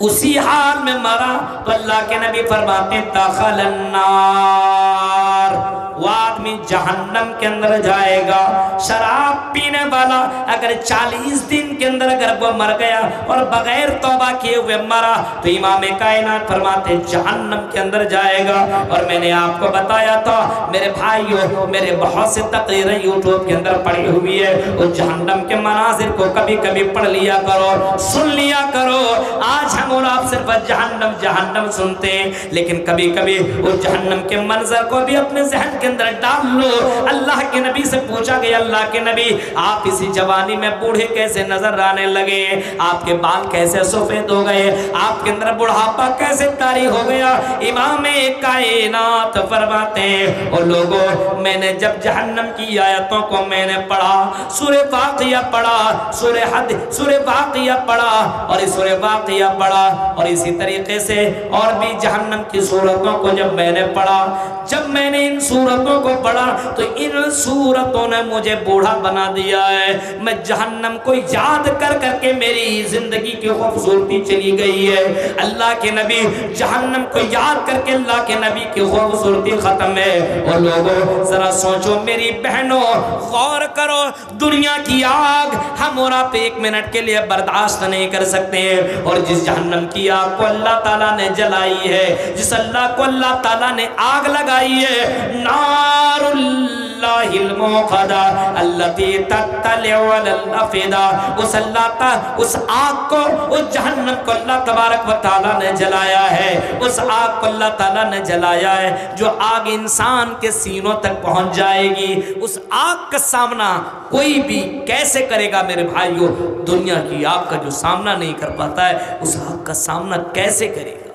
اسی حال میں مارا تو اللہ کے نبی فرماتے ہیں دخل النار، وہ آدمی جہنم کے اندر جائے گا۔ شراب پینے والا اگر 40 دن کے اندر اگر وہ مر گیا اور بغیر توبہ کیے ہوئے مرا تو امام کائنات فرماتے جہنم کے اندر جائے گا۔ اور میں نے آپ کو بتایا تھا میرے بھائیو، میرے بہت سے تقریریں یوٹیوب کے اندر پڑی ہوئی ہے، وہ جہنم کے مناظر کو کبھی کبھی پڑھ لیا کرو، سن لیا کرو۔ آج ہم اور آپ صرف جہنم جہنم سنتے ہیں، لیکن کبھی کبھی وہ جہنم کے منظر کو بھی اپنے ذہن کے اندر ڈال لو۔ اللہ کے نبی سے پوچھا گیا اللہ کے نبی آپ اسی جوانی میں بوڑھے کیسے نظر آنے لگے، آپ کے بال کیسے سفید ہو گئے، آپ کے اندر بڑھاپا کیسے طاری ہو گیا؟ امام کائنات فرماتے ہیں اور لوگوں، میں نے جب جہنم کی آیتوں کو میں نے پڑھا، سورہ واقعہ پڑھا، سورہ حد، سورہ واقعہ پڑھا اور اس سورہ واقعہ پڑھا اور اسی طریقے سے اور بھی جہنم کی صورتوں کو جب میں نے پڑھا، جب میں نے ان صورتوں کو پڑھا تو ان صورتوں نے مجھے بوڑھا بنا دیا ہے۔ میں جہنم کو یاد کر کر کے میری زندگی کی خوبصورتی چلی گئی ہے۔ اللہ کے نبی جہنم کو یاد کر کے اللہ کے نبی کی خوبصورتی ختم ہے۔ اور لوگوں ذرا سوچو میری بہنوں، غور کرو، دنیا کی آگ ہم اور آپ 1 منٹ کے لیے برداشت نہیں کر سکتے ہیں، اور جس جہنم کی آگ کو اللہ تعالیٰ نے جلائی ہے، جس اللہ کو اللہ تعالیٰ نے آگ لگائی ہے، نار اللہ الموقدہ التي تطلع علی الافئدہ، اس اللہ تعالیٰ اس آگ کو، اس جہنم کو اللہ تبارک و تعالیٰ نے جلایا ہے، اس آگ کو اللہ تعالیٰ نے جلایا ہے جو آگ انسان کے سینوں تک پہنچ جائے گی۔ اس آگ کا سامنا کوئی بھی کیسے کرے گا میرے بھائیوں؟ دنیا کی آگ کا جو سامنا نہیں کر پاتا ہے اس آگ کا سامنا کیسے کرے گا؟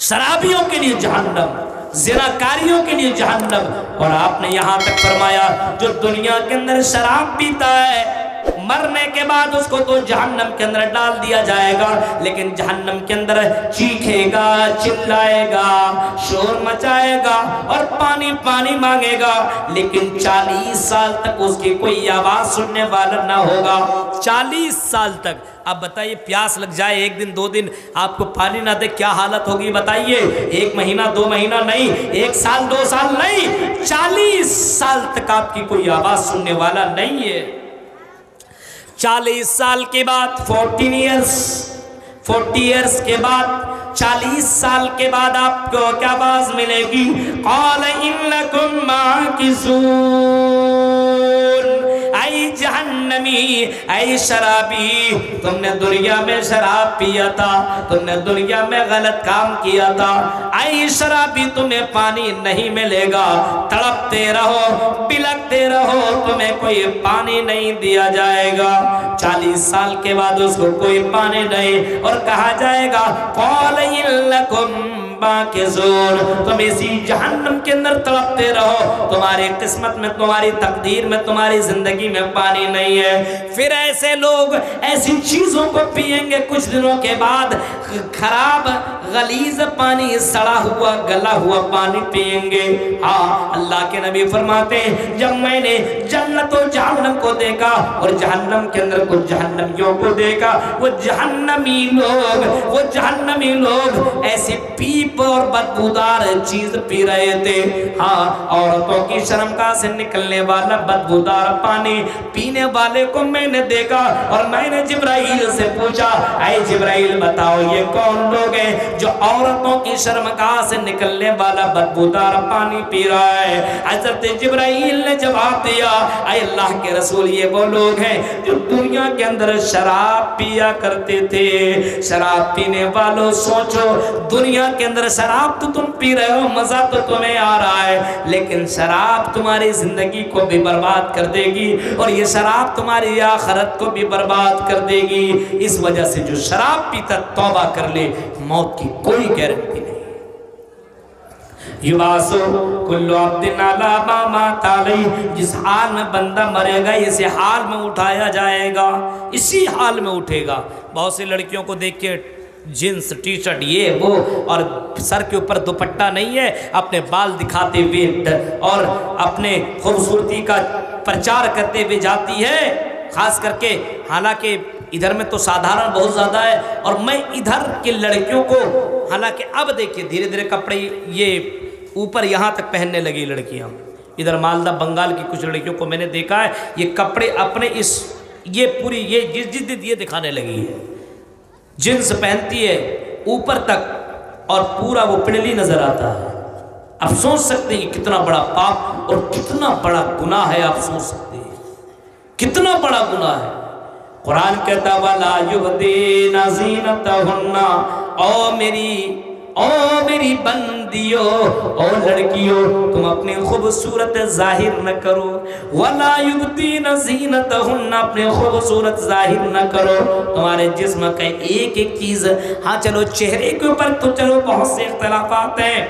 شرابیوں کے لیے جہنم، زناکاریوں کے لیے جہنم، اور آپ نے یہاں تک فرمایا جو دنیا کے اندر شراب پیتا ہے مرنے کے بعد اس کو تو جہنم کے اندر ڈال دیا جائے گا، لیکن جہنم کے اندر چیخے گا، چلائے گا، شور مچائے گا اور پانی پانی مانگے گا، لیکن 40 سال تک اس کی کوئی آواز سننے والا نہ ہوگا۔ 40 سال تک اب بتائیے پیاس لگ جائے 1 دن 2 دن آپ کو پانی نہ دے کیا حالت ہوگی بتائیے؟ 1 مہینہ 2 مہینہ نہیں، 1 سال 2 سال نہیں، 40 سال تک آپ کی کوئی آواز سننے والا نہیں ہے۔ 40 سال کے بعد 40 ایئرس کے بعد 40 سال کے بعد آپ کو کیا آواز ملے گی؟ قال انکم ماکثون، اے جہنمی، اے شرابی، تم نے دنیا میں شراب پیا تھا، تم نے دنیا میں غلط کام کیا تھا، اے شرابی تمہیں پانی نہیں ملے گا، تڑپتے رہو، بلکتے رہو، تمہیں کوئی پانی نہیں دیا جائے گا۔ 40 سال کے بعد اس کو کوئی پانی نہیں، اور کہا جائے گا قال انکم ماکثون، تم اسی جہنم کے اندر تڑپتے رہو، تمہاری قسمت میں، تمہاری تقدیر میں، تمہاری زندگی میں پانی نہیں ہے۔ پھر ایسے لوگ ایسی چیزوں کو پئیں گے کچھ دنوں کے بعد، خراب غلیظ پانی، سڑا ہوا گلا ہوا پانی پئیں گے۔ ہاں اللہ کے نبی فرماتے ہیں جب میں نے جنت و جہنم کو دیکھا اور جہنم کے اندر کچھ جہنمیوں کو دیکھا، وہ جہنمی لوگ ایسے پیپ اور بدبودار چیز پی رہے تھے۔ ہاں عورتوں کی شرمگاہ سے نکلنے والا بدبودار پانی پینے والے کو میں نے دیکھا، اور میں نے جبرائیل سے پوچھا اے جبرائیل بتاؤ یہ کون لوگ ہیں جو جو عورتوں کی شرمگاہ سے نکلنے والا بدبودار پانی پی رہا ہے۔ حضرت جبرائیل نے جواب دیا، اے اللہ کے رسول یہ وہ لوگ ہیں جو دنیا کے اندر شراب پیا کرتے تھے۔ شراب پینے والوں سوچو، دنیا کے اندر شراب تو تم پی رہے ہو، مزہ تو تمہیں آ رہا ہے، لیکن شراب تمہاری زندگی کو بھی برباد کر دے گی اور یہ شراب تمہاری آخرت کو بھی برباد کر دے گی۔ اس وجہ سے جو شراب پیتا توبہ کر لے، موت کی کوئی گارنٹی نہیں۔ یبعث کل عبد علی ما مات علیہ، جس حال میں بندہ مرے گا اسی حال میں اٹھایا جائے گا، اسی حال میں اٹھے گا۔ بہت سی لڑکیوں کو دیکھ کے جنس ٹی شرٹ یہ وہ اور سر کے اوپر دوپٹہ نہیں ہے، اپنے بال دکھاتے ہوئے اور اپنے خوبصورتی کا پرچار کرتے ہوئے جاتی ہے، خاص کر کے حالانکہ ادھر میں تو سادھارن بہت زیادہ ہے، اور میں ادھر کے لڑکیوں کو حالانکہ اب دیکھیے دھیرے دھیرے کپڑے یہ اوپر یہاں تک پہننے لگی لڑکیاں۔ ادھر مالدہ بنگال کی کچھ لڑکیوں کو میں نے دیکھا ہے یہ کپڑے اپنے یہ پوری یہ جدید یہ دکھانے لگی ہے، جنس پہنتی ہے اوپر تک اور پورا وہ پنڈلی نظر آتا ہے۔ آپ سوچ سکتے ہیں کتنا بڑا پاپ اور کتنا بڑا گناہ ہے، آپ سوچ سکتے ہیں کتنا بڑا گناہ ہے۔ قرآن کہتا وَلَا يُبْدِينَ زِينَتَهُنَّ، او میری بندیوں، او لڑکیوں، تم اپنی خوبصورت ظاہر نہ کرو۔ وَلَا يُبْدِينَ زِينَتَهُنَّ، اپنے خوبصورت ظاہر نہ کرو۔ تمہارے جسم کا ایک ایک چیز، ہاں چلو چہرے کے اوپر تو چلو بہت سے اختلافات ہیں،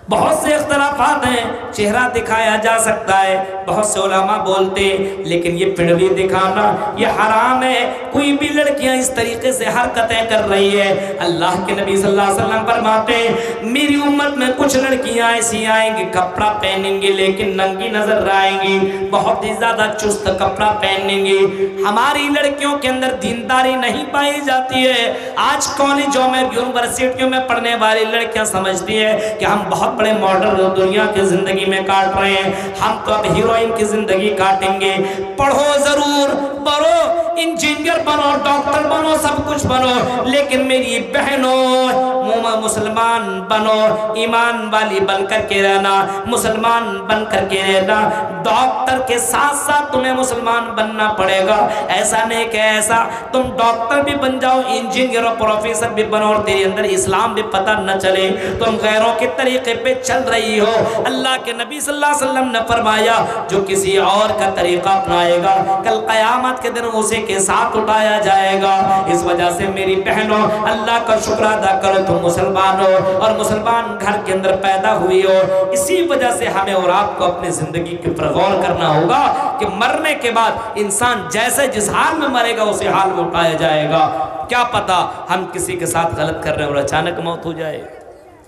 بہت سے اختلافات ہیں، چہرہ دکھایا جا سکتا ہے، بہت سے علماء بولتے، لیکن یہ پنڈلی دکھانا یہ حرام ہے۔ کوئی بھی لڑکیاں اس طریقے سے حرکتیں کر رہی ہے، اللہ کے نبی صلی اللہ علیہ وسلم فرماتے ہیں میری امت میں کچھ لڑکیاں ایسی آئیں گی کپڑا پہنیں گی لیکن ننگی نظر آئیں گی، بہت ہی زیادہ چست کپڑا پہنیں گی۔ ہماری لڑکیوں کے اندر دینداری نہیں پائی جاتی ہے۔ آج کالجوں میں یونیورسٹیوں میں پڑھنے والی لڑکیاں سمجھتی ہیں کہ ہم بہت بڑے ماڈل دنیا کی زندگی میں کاٹ رہے ہیں، ہم تو اب ہیروئن کی زندگی کاٹیں گے۔ پڑھو ضرور، پڑھو، انجینئر بنو، ڈاکٹر بنو، سب کچھ بنو، لیکن میری بہنوں مسلمان بنو، ایمان والی بن کر کے رہنا، مسلمان بن کر کے رہنا۔ ڈاکٹر کے ساتھ ساتھ تمہیں مسلمان بننا پڑے گا، ایسا نہیں کہ ایسا تم ڈاکٹر بھی بن جاؤ، انجینئر اور پروفیسر بھی بنو اور تیرے اندر اسلام بھی پتہ نہ چلے، تم غیروں کے طریقے پہ چل رہی ہو۔ اللہ کے نبی صلی اللہ علیہ وسلم نے فرمایا جو کسی اور کا طریقہ اپنائے گا کل قیامت کے دن اسے کے ساتھ اٹھایا جائے گا۔ اس وجہ سے میری بہنوں اللہ کا شکر ادا کرو تم مسلمان ہو اور مسلمان گھر کے اندر پیدا ہوئی ہو۔ اسی وجہ سے ہمیں اور آپ کو اپنی زندگی کے پر غور کرنا ہوگا کہ مرنے کے بعد انسان جیسے جس حال میں مرے گا اسی حال میں اٹھایا جائے گا۔ کیا پتا ہم کسی کے ساتھ غلط کر رہے ہیں اور اچانک موت ہو جائے،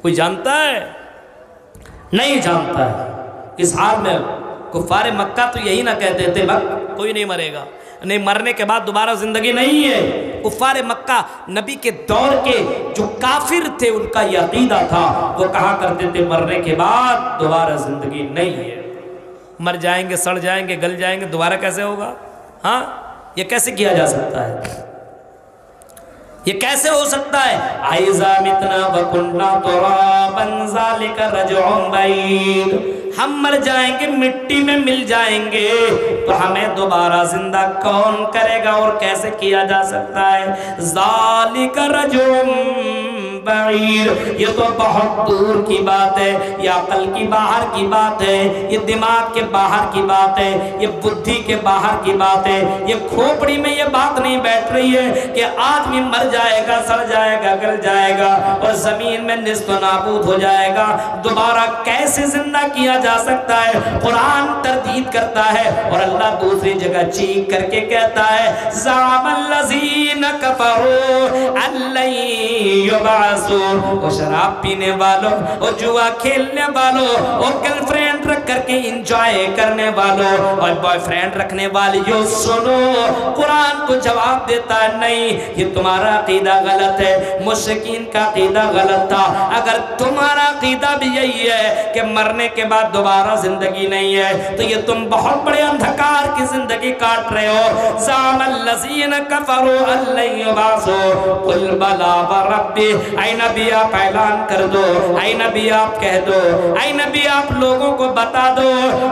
کوئی جانتا ہے؟ نہیں جانتا ہے۔ اس حال میں کفار مکہ تو یہی نہ کہتے تھے بس کوئی نہیں مرے گا، نہیں مرنے کے بعد دوبارہ زندگی نہیں ہے۔ کفار مکہ نبی کے دور کے جو کافر تھے ان کا یہ عقیدہ تھا، وہ کہا کرتے تھے مرنے کے بعد دوبارہ زندگی نہیں ہے، مر جائیں گے، سڑ جائیں گے، گل جائیں گے، دوبارہ کیسے ہوگا؟ ہاں یہ کیسے کیا جا سکتا ہے؟ یہ کیسے ہو سکتا ہے؟ اَإِذَا مِتْنَا وَكُنَّا تُرَابًا ذَلِكَ رَجْعٌ بَعِيدٌ، ہم مر جائیں گے، مٹی میں مل جائیں گے، تو ہمیں دوبارہ زندہ کون کرے گا اور کیسے کیا جا سکتا ہے؟ ذَلِكَ رَجْعٌ بعید، یہ تو بہت دور کی بات ہے، یہ عقل کی باہر کی بات ہے، یہ دماغ کے باہر کی بات ہے، یہ بدھی کے باہر کی بات ہے، یہ کھوپڑی میں یہ بات نہیں بیٹھ رہی ہے کہ آدمی مر جائے گا، سڑ جائے گا، گل جائے گا اور زمین میں نست و نابود ہو جائے گا، دوبارہ کیسے زندہ کیا جا سکتا ہے؟ قرآن تردید کرتا ہے اور اللہ دوسری جگہ چیخ کر کے کہتا ہے زعم الذین کفروا ان لن یبعثوا، وہ شراب پینے والوں، وہ جوا کھیلنے والوں، وہ گرل فرینڈ رکھ کر کے انجوائے کرنے والوں اور بوائے فرینڈ رکھنے والیوں، سنو قرآن کو جواب دیتا ہے نہیں، یہ تمہارا عقیدہ غلط ہے، مشرکین کا عقیدہ غلط تھا۔ اگر تمہارا عقیدہ بھی یہی ہے کہ مرنے کے بعد دوبارہ زندگی نہیں ہے تو یہ تم بہت بڑے اندھکار کی زندگی کاٹ رہے ہو۔ زعم الذین کفروا ان لن یبعثوا قل بلی وربی، اے نبی آپ اعلان کر دو، اے نبی آپ کہہ دو، اے نبی آپ لوگوں کو بتا دو،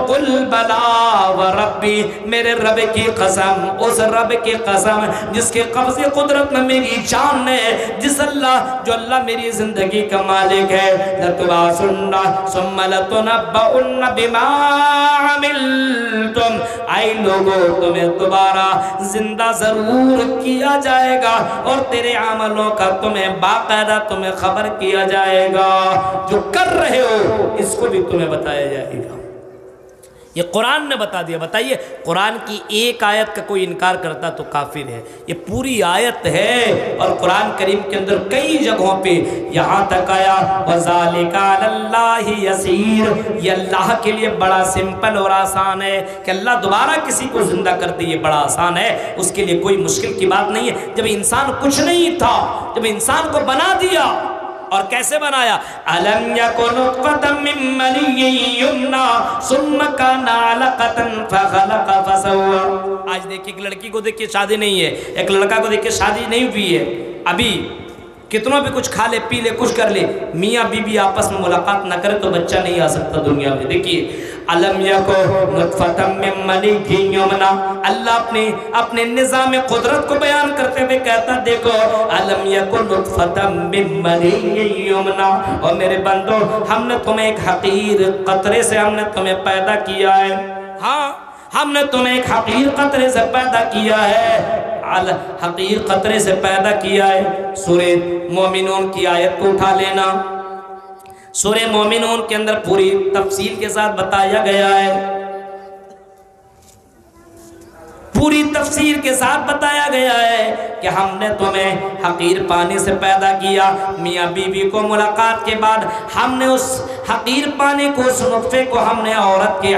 قل بلا وربی، میرے رب کی قسم، اس رب کی قسم جس کے قبض قدرت میں میری جان ہے، جس اللہ جو اللہ میری زندگی کا مالک ہے، لتبعثن ثم لتنبؤن بما عملتم، اے لوگوں تمہیں دوبارہ زندہ ضرور کیا جائے گا اور تیرے عملوں کا تمہیں باقاعدہ تمہیں خبر کیا جائے گا، جو کر رہے ہو اس کو بھی تمہیں بتایا جائے گا۔ یہ قرآن نے بتا دیا۔ بتائیے قرآن کی ایک آیت کا کوئی انکار کرتا تو کافر ہے، یہ پوری آیت ہے، اور قرآن کریم کے اندر کئی جگہوں پہ یہاں تک آیا وَذَلِكَ عَلَى اللَّهِ يَسِيرٌ، یہ اللہ کے لیے بڑا سمپل اور آسان ہے کہ اللہ دوبارہ کسی کو زندہ کر دے، یہ بڑا آسان ہے، اس کے لیے کوئی مشکل کی بات نہیں ہے۔ جب انسان کچھ نہیں تھا، جب انسان کو بنا دیا، اور کیسے بنایا؟ أَلَمْ يَكُنْ نُطْفَةً مِّن مَّنِيٍّ يُمْنَىٰ ثُمَّ كَانَ عَلَقَةً فَخَلَقَ فَسَوَّىٰ۔ آج دیکھیں ایک لڑکی کو دیکھ کے شادی نہیں ہے، ایک لڑکا کو دیکھ کے شادی نہیں ہوئی ہے، ابھی کتنوں بھی کچھ کھا لے پی لے کچھ کر لے، میاں بیوی آپس میں ملاقات نہ کرے تو بچہ نہیں آ سکتا دنیا میں۔ دیکھیے أَلَمْ يَكُنْ نُطْفَةً مِّن مَّنِيٍّ يُمْنَىٰ، اللہ اپنے نظام قدرت کو بیان کرتے ہوئے کہتا دیکھو أَلَمْ يَكُنْ نُطْفَةً مِّن مَّنِيٍّ يُمْنَىٰ، اور میرے بندو ہم نے تمہیں ایک حقیر قطرے سے ہم نے تمہیں پیدا کیا ہے، ہاں ہم نے تمہیں ایک حقیر قطرے سے پیدا کیا ہے، حقیر قطرے سے پیدا کیا ہے۔ سورہ مومنون کی آیت کو اٹھا لینا، سورہ مومنون کے اندر پوری تفصیل کے ساتھ بتایا گیا ہے، پوری تفسیر کے ساتھ بتایا گیا ہے کہ ہم نے تمہیں حقیر پانی سے پیدا کیا، میاں بیوی کو ملاقات کے بعد ہم نے اس حقیر پانی کو، اس نطفے کو ہم نے عورت کے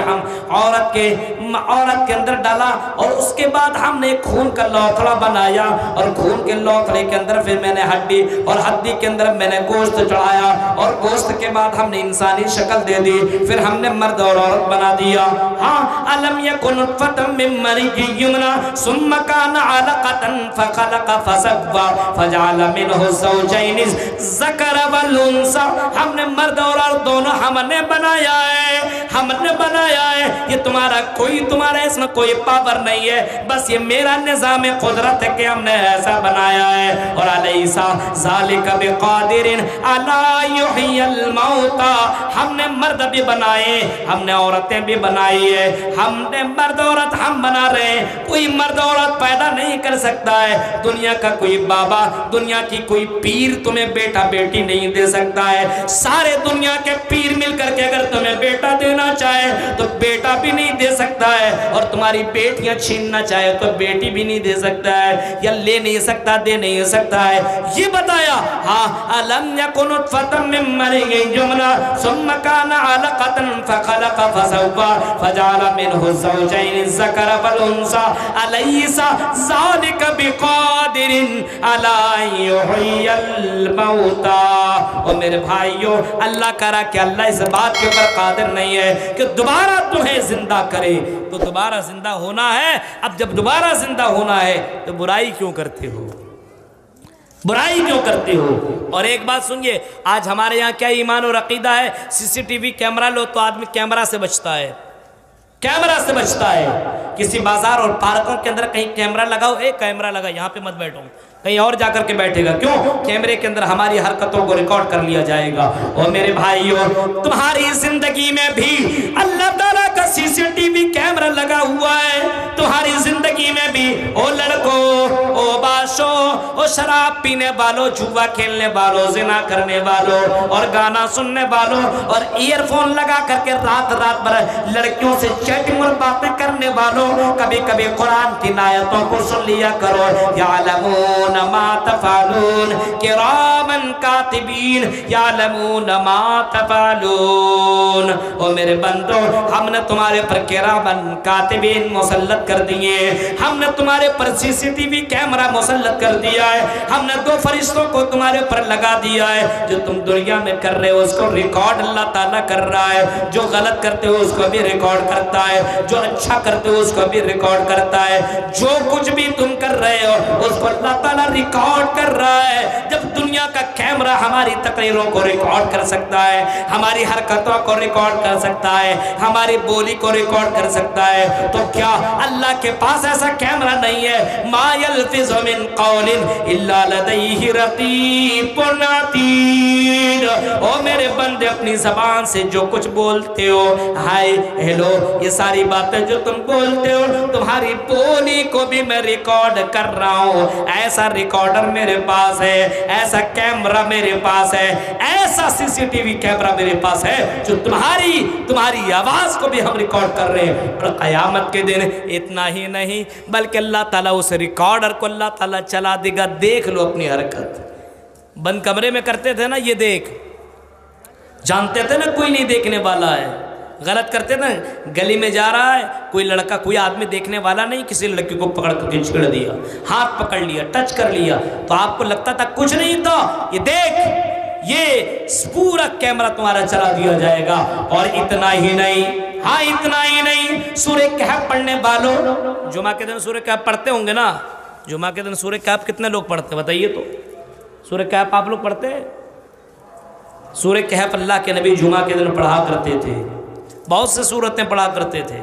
اندر ڈالا، اور اس کے بعد ہم نے خون کا لوتھڑا بنایا، اور خون کے لوتھڑے کے اندر پھر میں نے ہڈی، اور ہڈی کے اندر میں نے گوشت چڑھایا، اور گوشت کے بعد ہم نے انسانی شکل دے دی، پھر ہم نے مرد اور عورت بنا دیا۔ ہاں أَلَمْ يَكُنْ نُطْفَةً مِّن مَّنِيٍّ يُمْنَىٰ ثُمَّ كَانَ عَلَقَةً فَخَلَقَ فَسَوَّىٰ فَجَعَلَ مِنْهُ الزَّوْجَيْنِ الذَّكَرَ وَالْأُنثَىٰ، ہم نے مرد اور عورت دونوں ہم نے بنایا ہے، ہم نے بنایا ہے، یہ تمہارا اس میں کوئی پاور نہیں ہے، بس یہ میرا نظام قدرت ہے کہ ہم نے ایسا بنایا ہے۔ اور أَلَيْسَ ذَلِكَ بِقَادِرٍ عَلَىٰ يُحْيِيَ الْمَوْتَىٰ، ہم نے مرد بھی بنائے، ہم نے عورتیں بھی بنائی ہے، ہم نے مرد عورت ہم بنا رہے ہیں، کوئی مرد عورت پیدا نہیں کر سکتا ہے، دنیا کا کوئی بابا، دنیا کی کوئی پیر تمہیں بیٹا بیٹی نہیں دے سکتا ہے، سارے دنیا کے پیر مل کر کے اگر تمہیں بیٹا دینا چاہے تو بیٹا بھی نہیں دے سکتا ہے، اور تمہاری بیٹیاں چھیننا چاہے تو بیٹی بھی نہیں دے سکتا ہے، یا لے نہیں سکتا، دے نہیں سکتا ہے۔ یہ بتایا ہاں أَلَمْ يَكُنْ نُطْفَةً مِّن مَّنِيٍّ يُمْنَىٰ ثُمَّ كَانَ عَلَقَةً فَخَلَقَ فَسَوَّىٰ فَجَعَلَ مِنْهُ الزَّوْجَيْنِ الذَّكَرَ وَالْأُنثَىٰ أَلَيْسَ ذَلِكَ بِقَادِرٍ عَلَىٰ أَن يُحْيِيَ الْمَوْتَىٰ۔ اور میرے بھائیو، اللہ کرا کہ اللہ اس بات کے اوپر قادر نہیں ہے کہ دوبارہ تمہیں زندہ کرے، تو دوبارہ زندہ ہونا ہے، اب جب دوبارہ زندہ ہونا ہے تو برائی کیوں کرتے ہو، برائی کیوں کرتے ہو؟ اور ایک بات سنیے، آج ہمارے یہاں کیا ایمان اور عقیدہ ہے، CCTV کیمرہ لو تو آدمی کیمرہ سے بچتا ہے، کیمرہ سے بچتا ہے، کسی بازار اور پارکوں کے اندر کہیں کیمرہ لگاؤ، ایک کیمرہ لگا، یہاں پہ مت بیٹھو، کہیں اور جا کر کے بیٹھے گا، کیوں؟ کیمرے کے اندر ہماری حرکتوں کو ریکارڈ کر لیا جائے گا۔ اور میرے بھائیو، تمہاری زندگی میں بھی اللہ تعالیٰ کا CCTV کیمرہ لگا ہوا ہے، تمہاری زندگی میں بھی، او لڑکوں، او باشوں، او شراب پینے والوں، جوا کھیلنے والوں، زنا کرنے والوں، اور گانا سننے والوں، اور ایئر فون لگا کر کے رات بھر لڑکیوں سے چیٹنگ اور باتیں کرنے والوں، کبھی کبھی قرآن کی آیتوں کو سن لیا کرو، یعلمون ما تفعلون کراما کاتبین یعلمون ما تفعلون۔ او میرے بندو، ہم نے تمہارے پر کراما کاتبین مسلط کر دیے، ہم نے تمہارے پر CCTV کیمرہ مسلط کر دیا ہے، ہم نے 2 فرشتوں کو تمہارے اوپر لگا دیا ہے، جو تم دنیا میں کر رہے ہو اس کو ریکارڈ اللہ تعالیٰ کر رہا ہے، جو غلط کرتے ہو اس کو بھی ریکارڈ کرتا ہے، جو اچھا کرتے ہو اس کو بھی ریکارڈ کرتا ہے، جو کچھ بھی تم کر رہے ہو اس کو اللہ تعالیٰ ریکارڈ کر رہا ہے۔ جب دنیا کا کیمرہ ہماری تقریروں کو ریکارڈ کر سکتا ہے، ہماری حرکتوں کو ریکارڈ کر سکتا ہے، ہماری بولی کو ریکارڈ کر سکتا ہے، تو کیا اللہ کے پاس ایسا کیمرہ نہیں ہے؟ ما یلفظ من قول الا لدیہ رقیب عتید۔ او میرے بندے، اپنی زبان سے جو کچھ بولتے ہو، ہائے ہیلو، یہ ساری باتیں جو تم بولتے ہو، تمہاری بولی کو بھی میں ریکارڈ کر رہا ہوں۔ ایسا ریکارڈر میرے پاس ہے، ایسا کیمرہ میرے پاس ہے، ایسا سی سی ٹی وی کیمرہ میرے پاس ہے جو تمہاری آواز کو بھی ہم ریکارڈ کر رہے ہیں۔ اور قیامت کے دن اتنا ہی نہیں بلکہ اللہ تعالیٰ اس ریکارڈر کو اللہ تعالیٰ چلا دے گا، دیکھ لو اپنی حرکت۔ بند کمرے میں کرتے تھے نا، یہ دیکھ، جانتے تھے نا کوئی نہیں دیکھنے والا ہے، غلط کرتے نا، گلی میں جا رہا ہے کوئی لڑکا، کوئی آدمی دیکھنے والا نہیں، کسی لڑکی کو پکڑ کے چھیڑ دیا، ہاتھ پکڑ لیا، ٹچ کر لیا، تو آپ کو لگتا تھا کچھ نہیں تھا، یہ دیکھ، یہ پورا کیمرہ تمہارا چلا دیا جائے گا۔ اور اتنا ہی نہیں، ہاں اتنا ہی نہیں، سورہ کہف پڑھنے والوں، جمعہ کے دن سورہ کہف پڑھتے ہوں گے نا؟ جمعہ کے دن سورہ کہف کتنے لوگ پڑھتے ہیں بتائیے تو؟ سورہ کہف آپ لوگ پڑھتے ہیں؟ سورہ کہف اللہ کے نبی جمعہ کے دن پڑھا کرتے تھے، بہت سے سورتیں پڑھا کرتے تھے۔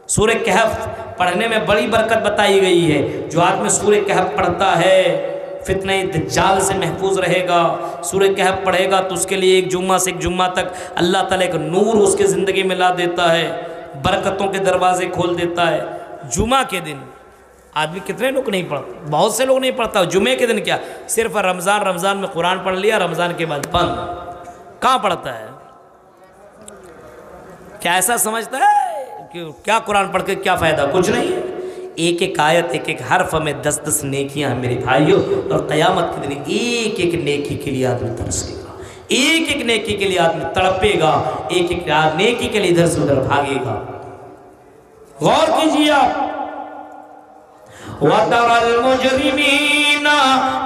سورہ کہف پڑھنے میں بڑی برکت بتائی گئی ہے، جو آدمی سورہ کہف پڑھتا ہے فتنہ دجال سے محفوظ رہے گا۔ سورہ کہف پڑھے گا تو اس کے لیے ایک جمعہ سے ایک جمعہ تک اللہ تعالیٰ ایک نور اس کے زندگی میں لا دیتا ہے، برکتوں کے دروازے کھول دیتا ہے۔ جمعہ کے دن آدمی کتنے لوگ نہیں پڑھتے؟ بہت سے لوگ نہیں پڑھتا۔ جمعے کے دن کیا صرف رمضان میں قرآن پڑھ لیا، رمضان کے بعد بند، کہاں پڑھتا ہے؟ کیا ایسا سمجھتا ہے کہ کیا قرآن پڑھ کے کیا فائدہ؟ کچھ نہیں ہے۔ ایک ایک آیت، ایک ایک حرف میں 10 نیکیاں ہیں میرے بھائیوں، اور قیامت کے دن ایک ایک نیکی کے لیے آدمی ترسے گا، ایک ایک نیکی کے لیے آدمی تڑپے گا، ایک ایک نیکی کے لیے ادھر سے ادھر بھاگے گا۔ غور کیجیے آپ، وَتَرَى الْمُجْرِمِينَ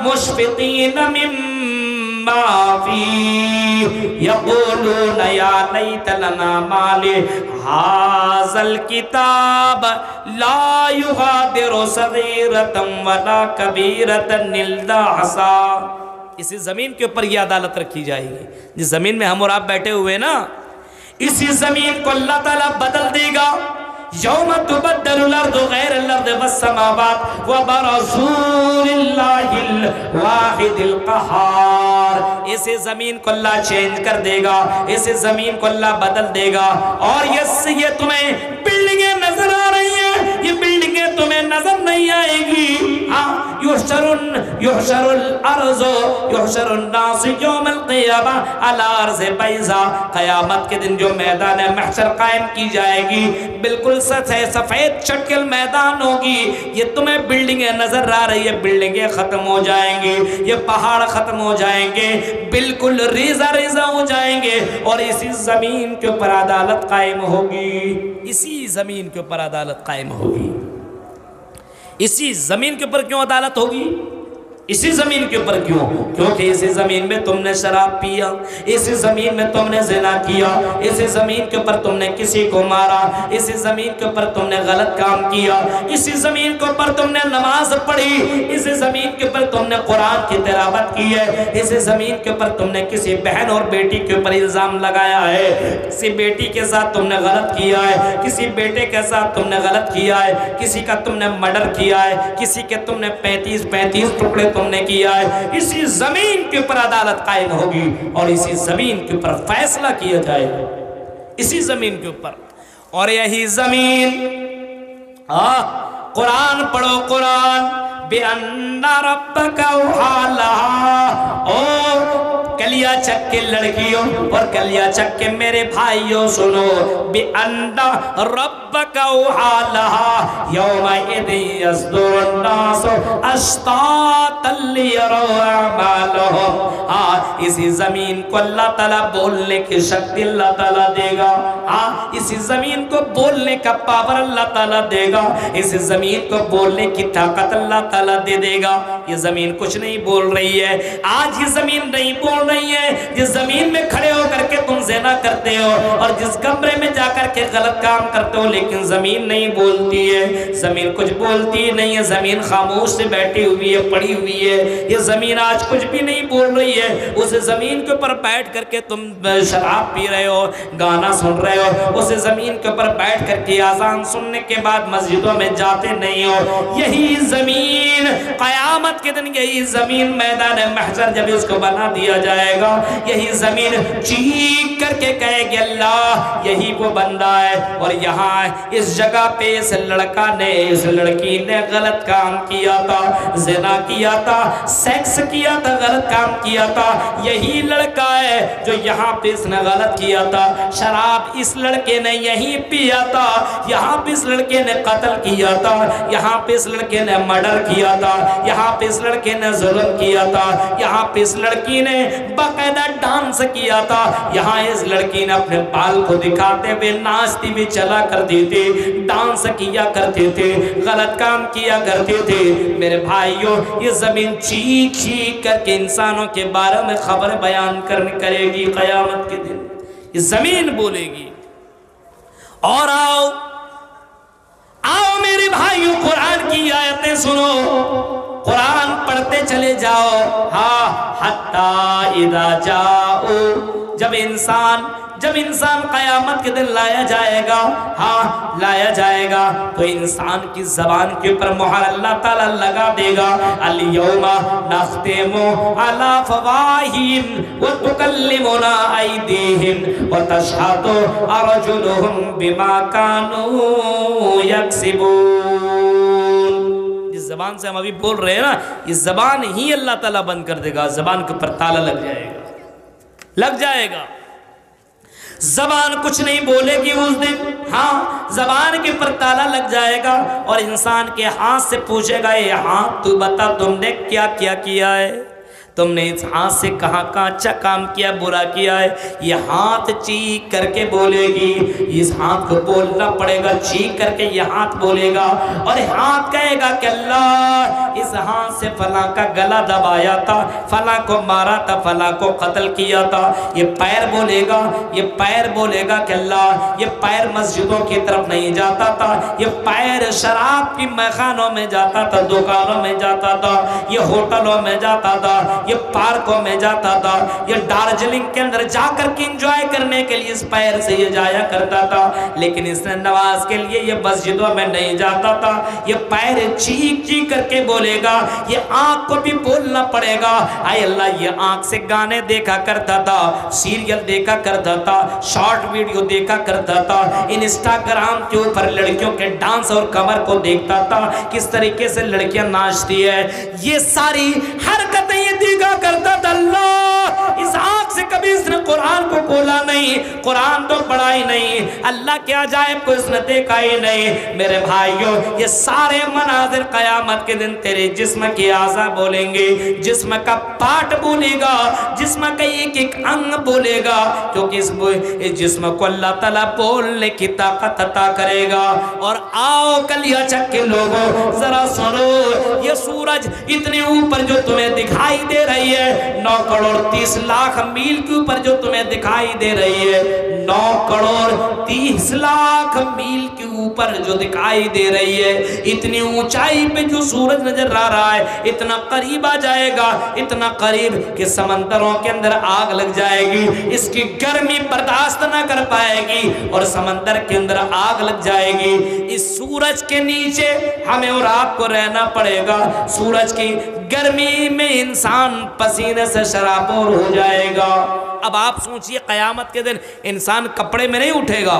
مُشْفِقِينَ مِمَّا فِيهِ يَقُولُونَ يَا لَيْتَ لَنَا مَا لِهَٰذَا الْكِتَابِ لَا يُغَادِرُ صَغِيرَةً وَلَا كَبِيرَةً إِلَّا أَحْصَاهَا۔ اسی زمین کے اوپر یہ عدالت رکھی جائے گی، جس زمین میں ہم اور آپ بیٹھے ہوئے نا، اسی زمین کو اللہ تعالیٰ بدل دے گا۔ یوم تبدل الارض غیر الارض والسماوات وبرزوا للہ الواحد القہار۔ اسے زمین کو اللہ چینج کر دے گا، اسے زمین کو اللہ بدل دے گا، اور یہ تمہیں بلڈنگیں نظر آ رہی ہیں، یہ بلڈنگیں تمہیں نظر نہیں آئے گی۔ ہاں، یحشر الارض یحشر الناس یوم القیامہ علی ارض بیضاء۔ قیامت کے دن جو میدان محشر قائم کی جائے گی، بالکل سفید چٹکل میدان ہوگی، یہ تمہیں بلڈنگیں نظر آ رہی ہے، بلڈنگیں ختم ہو جائیں گی، یہ پہاڑ ختم ہو جائیں گے، بالکل ریزہ ریزہ ہو جائیں گے، اور اسی زمین کے اوپر عدالت قائم ہوگی، اسی زمین کے اوپر عدالت قائم ہوگی۔ اسی زمین کے اوپر کیوں عدالت ہوگی؟ اسی زمین کے اوپر کیوں؟ کیونکہ اسی زمین میں تم نے شراب پیا، اسی زمین میں تم نے زنا کیا، اسی زمین کے اوپر تم نے کسی کو مارا، اسی زمین کے اوپر تم نے غلط کام کیا، اسی زمین کے اوپر تم نے نماز پڑھی، اسی زمین کے اوپر تم نے قرآن کی تلاوت کی ہے، اسی زمین کے اوپر تم نے کسی بہن اور بیٹی کے اوپر الزام لگایا ہے، کسی بیٹی کے ساتھ تم نے غلط کیا ہے، کسی بیٹے کے ساتھ تم نے غلط کیا ہے، کسی کا تم نے مرڈر کیا ہے، کسی کے تم نے 35 ٹکڑے تم نے کیا ہے۔ اسی زمین کے اوپر عدالت قائم ہوگی، اور اسی زمین کے اوپر فیصلہ کیا جائے گا، اسی زمین کے اوپر۔ اور یہی زمین، قرآن پڑھو، قرآن بِأَنَّ رَبَّكَ أَوْحَىٰ لَهَا، اور کلیا چک کے لڑکیوں اور کلیا چک کے میرے بھائیوں سنو، بِأَنَّ رَبَّكَ أَوْحَىٰ لَهَا يَوْمَئِذٍ يَصْدُرُ النَّاسُ أَشْتَاتًا لِيَرَوْا أَعْمَالَهُمْ۔ اسی زمین کو اللہ تعالیٰ بولنے کی شکتی اللہ تعالیٰ دے گا، اسی زمین کو بولنے کا پاور اللہ تعالیٰ دے گا، اس زمین کو بولنے کی طاقت اللہ تعالیٰ دے دے گا۔ یہ زمین کچھ نہیں بول رہی ہے، آج یہ زمین نہیں بول رہی ہے۔ جس زمین میں کھڑے ہو کر کے تم زنا کرتے ہو اور جس کمرے میں جا کر کے غلط کام کرتے ہو، لیکن زمین نہیں بولتی ہے، زمین کچھ بولتی نہیں ہے، زمین خاموش سے بیٹھی ہوئی ہے، پڑی ہوئی ہے۔ یہ زمین آج کچھ بھی نہیں بول رہی ہے۔ اس زمین کے اوپر بیٹھ کر کے تم شراب پی رہے ہو، گانا سن رہے ہو، اس زمین کے اوپر بیٹھ کر کے اذان سننے کے بعد مسجدوں میں جاتے نہیں ہو۔ یہی زمین قیامت کے دن، یہی زمین میدان محشر جب اس کو بنا دیا جائے گا، یہی زمین چیخ کر کے کہے گی اللہ یہی وہ بندہ ہے، اور یہاں اس جگہ پہ اس لڑکا نے، اس لڑکی نے غلط کام کیا تھا، زنا کیا تھا، سیکس کیا تھا، غلط کام کیا تھا۔ یہی لڑکا ہے جو یہاں پہ اس نے غلط کیا تھا، شراب اس لڑکے نے یہی پیا تھا، یہاں پہ اس لڑکے نے قتل کیا تھا، یہاں پہ اس لڑکے نے مرڈر کیا تھا، یہاں پہ اس لڑکے نے ظلم کیا تھا، یہاں پہ اس لڑکی نے باقاعدہ ڈانس کیا تھا، یہاں اس لڑکی نے اپنے بال کو دکھاتے ہوئے ناچتی بھی چلا کرتی تھی، ڈانس کیا کرتے تھے، غلط کام کیا کرتے تھے۔ میرے بھائیوں، یہ زمین چیخ چیخ کر کے انسانوں کے بارے میں خبر بیان کرے گی قیامت کے دن، یہ زمین بولے گی۔ اور آؤ میرے بھائیوں، قرآن کی آیتیں سنو، قرآن پڑھتے چلے جاؤ۔ حَتَّى إِذَا جَاءُوا، جب انسان قیامت کے دن لایا جائے گا، لایا جائے گا، تو انسان کی زبان کے اوپر مہر اللہ تعالیٰ لگا دے گا۔ الْيَوْمَ نَخْتِمُ عَلَىٰ أَفْوَاهِهِمْ وَتُكَلِّمُنَا أَيْدِيهِمْ وَتَشْهَدُ أَرْجُلُهُمْ بِمَا كَانُوا يَكْسِبُونَ۔ جس زبان سے ہم ابھی بول رہے ہیں نا، یہ زبان ہی اللہ تعالیٰ بند کر دے گا، زبان کے اوپر تالا لگ جائے گا، لگ جائے گا۔ زبان کچھ نہیں بولے گی اس دن، زبان کے پر تالا لگ جائے گا، اور انسان کے ہاتھ سے پوچھے گا، یہ ہاتھ تو بتا تم نے کیا کیا کیا ہے، تم نے اس ہاتھ سے کہاں کہاں اچھا کام کیا، برا کیا ہے۔ یہ ہاتھ چیخ کر کے بولے گی، اس ہاتھ کو بولنا پڑے گا، چیخ کر کے یہ ہاتھ بولے گا، اور ہاتھ کہے گا کہ اللہ اس ہاتھ سے فلاں کا گلا دبایا تھا، فلاں کو مارا تھا، فلاں کو قتل کیا تھا۔ یہ پیر بولے گا، یہ پیر بولے گا کہ اللہ یہ پیر مسجدوں کی طرف نہیں جاتا تھا، یہ پیر شراب کی میخانوں میں جاتا تھا، دکانوں میں جاتا تھا، یہ ہوٹلوں میں جاتا تھا، یہ پارکوں میں جاتا تھا، یہ دارجلنگ کے اندر جا کر کے انجوائے کرنے کے لیے اس پیر سے یہ جایا کرتا تھا، لیکن اس نے نماز کے لیے یہ مسجدوں میں نہیں جاتا تھا۔ یہ پیر چیخ چیخ کر کے بولے گا، یہ آنکھ کو بھی بولنا پڑے گا، اے اللہ یہ آنکھ سے گانے دیکھا کرتا تھا، سیریل دیکھا کرتا تھا، شارٹ ویڈیو دیکھا کرتا تھا، انسٹاگرام کے اوپر لڑکیوں کے ڈانس اور کمر کو دیکھتا تھا، کس طریقے سے لڑکیاں ناچتی ہے، یہ ساری حرکتیں یہ دیکھا کرتا تھا۔ اللہ اس آنکھ سے کبھی اس نے قرآن کو کھولا نہیں، قرآن تو پڑھا ہی نہیں، اللہ کے عجائب کو اس نے دیکھا ہی نہیں۔ میرے بھائیوں، یہ سارے مناظر قیامت کے دن تیرے جسم کی اعضاء بولیں گے، جسم کا پارٹ بولے گا، جسم کا ایک ایک انگ بولے گا، کیونکہ اس جسم کو اللہ تعالیٰ بولنے کی طاقت عطا کرے گا۔ اور آؤ کلیا چک کے لوگوں ذرا سنو، یہ سورج اتنے اوپر جو تمہیں دکھائی دے رہی ہے، 9 کروڑ 30 لاکھ میل کے اوپر جو تمہیں دکھائی دے رہی ہے، 9 کروڑ 30 لاکھ میل کے اوپر جو دکھائی دے رہی ہے، اتنی اونچائی پہ جو سورج نظر آ رہا ہے، اتنا قریب آ جائے گا، اتنا قریب کہ سمندروں کے اندر آگ لگ جائے گی، اس کی گرمی برداشت نہ کر پائے گی اور سمندر کے اندر آگ لگ جائے گی۔ اس سورج کے نیچے ہمیں اور آپ کو رہنا پڑے گا، سورج کی گرمی میں انسان پسینے سے شرابور ہو جائے گا۔ اب آپ سوچئے قیامت کے دن انسان کپڑے میں نہیں اٹھے گا،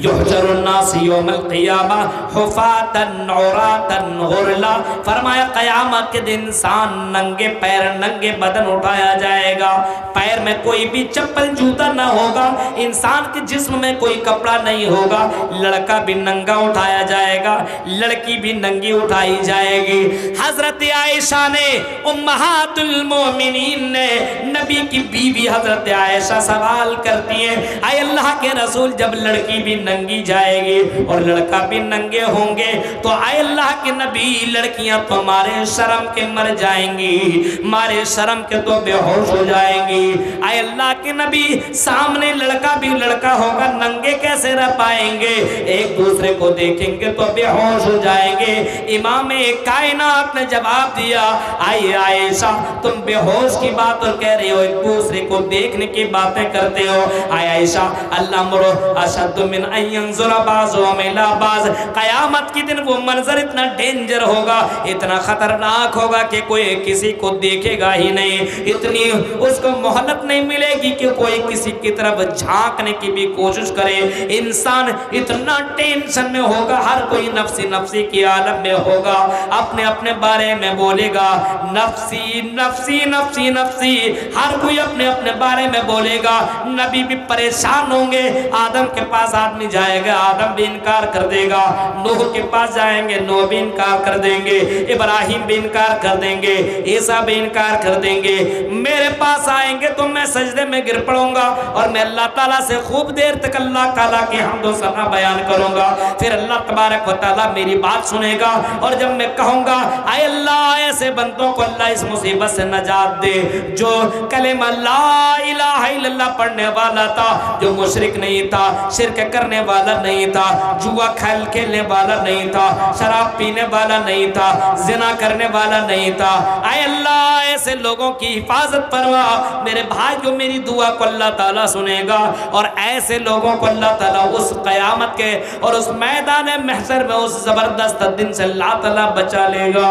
یحشر الناس یوم القیامہ حفاتن عراتن غرلا، فرمایا قیامت کے دن انسان ننگے پیر ننگے بدن اٹھایا جائے گا، پیر میں کوئی بھی چپل جوتا نہ ہوگا، انسان کے جسم میں کوئی کپڑا نہیں ہوگا، لڑکا بھی ننگا اٹھایا جائے گا، لڑکی بھی ننگی اٹھائی جائے گی۔ حضرت عائشہ نے، امہات المومنین نے، نبی کی بیوی حضرت عائشہ سوال کرتی ہیں، اے اللہ کے رسول جب لڑکی بھی ننگی جائے گی اور لڑکا بھی ننگے ہوں گے تو اے اللہ کے نبی لڑکیاں تو مارے شرم کے مر جائیں گی، مارے شرم کے تو بے ہوش ہو جائیں گی، اے اللہ کے نبی سامنے لڑکا بھی لڑکا ہوگا ننگے کیسے رہ پائیں گے، ایک دوسرے کو دیکھیں گے تو بے ہوش ہو جائیں گے۔ امام کائنات نے جواب دیا، آئے عائشہ تم بے ہوش کی بات اور کہہ رہے ہو ایک دوسرے کو دیکھنے کی باتیں کرتے ہو، آئے عائشہ اللہ مرو اشد من ان ينظر بعضهم الى بعض، قیامت کی دن وہ منظر اتنا ڈینجر ہوگا، اتنا خطرناک ہوگا کہ کوئی کسی کو دیکھے گا ہی نہیں، اتنی اس کو مہلت نہیں ملے گی کہ کوئی کسی کی طرف جھانکنے کی بھی کوشش کرے، انسان اتنا ٹینشن میں ہوگا، ہر کوئی نفسی نفسی کی عالم میں ہوگا، اپنے اپنے بارے میں بولے گا نفسی نفسی نفسی نفسی، ہر کوئی اپنے اپنے بارے میں بولے گا، نبی بھی پریشان ہوں گے، آدم کے پاس آدمی جائے گا آدم بھی انکار کر دے گا، نوح کے پاس جائیں گے نوح بھی انکار کر دیں گے، ابراہیم بھی انکار کر دیں گے، عیسیٰ بھی انکار کر دیں گے، میرے پاس آئیں گے تو میں سجدے میں گر پڑوں گا اور میں اللہ تعالیٰ سے خوب دیر تک اللہ تعالیٰ کی حمد و ثنا بیان کروں گا، پھر اللہ تبارک و تعالیٰ میری بات سنے گا اور جب میں کہوں گا اے اللہ ایسے بندوں کو اللہ اس مصیبت سے نجات دے جو کلمہ لا الہ الا اللہ پڑھنے والا تھا، جو مشرک نہیں تھا، شرک کرنے والا نہیں تھا، جوا کھیلنے والا نہیں تھا، شراب پینے والا نہیں تھا، زنا کرنے والا نہیں تھا، اے اللہ ایسے لوگوں کی حفاظت فرما، میرے بھائی جو میری دعا کو اللہ تعالیٰ سنے گا اور ایسے لوگوں کو اللہ تعالیٰ اس قیامت کے اور اس میدان محشر میں اس زبردست دن سے اللہ تعالیٰ بچا لے گا۔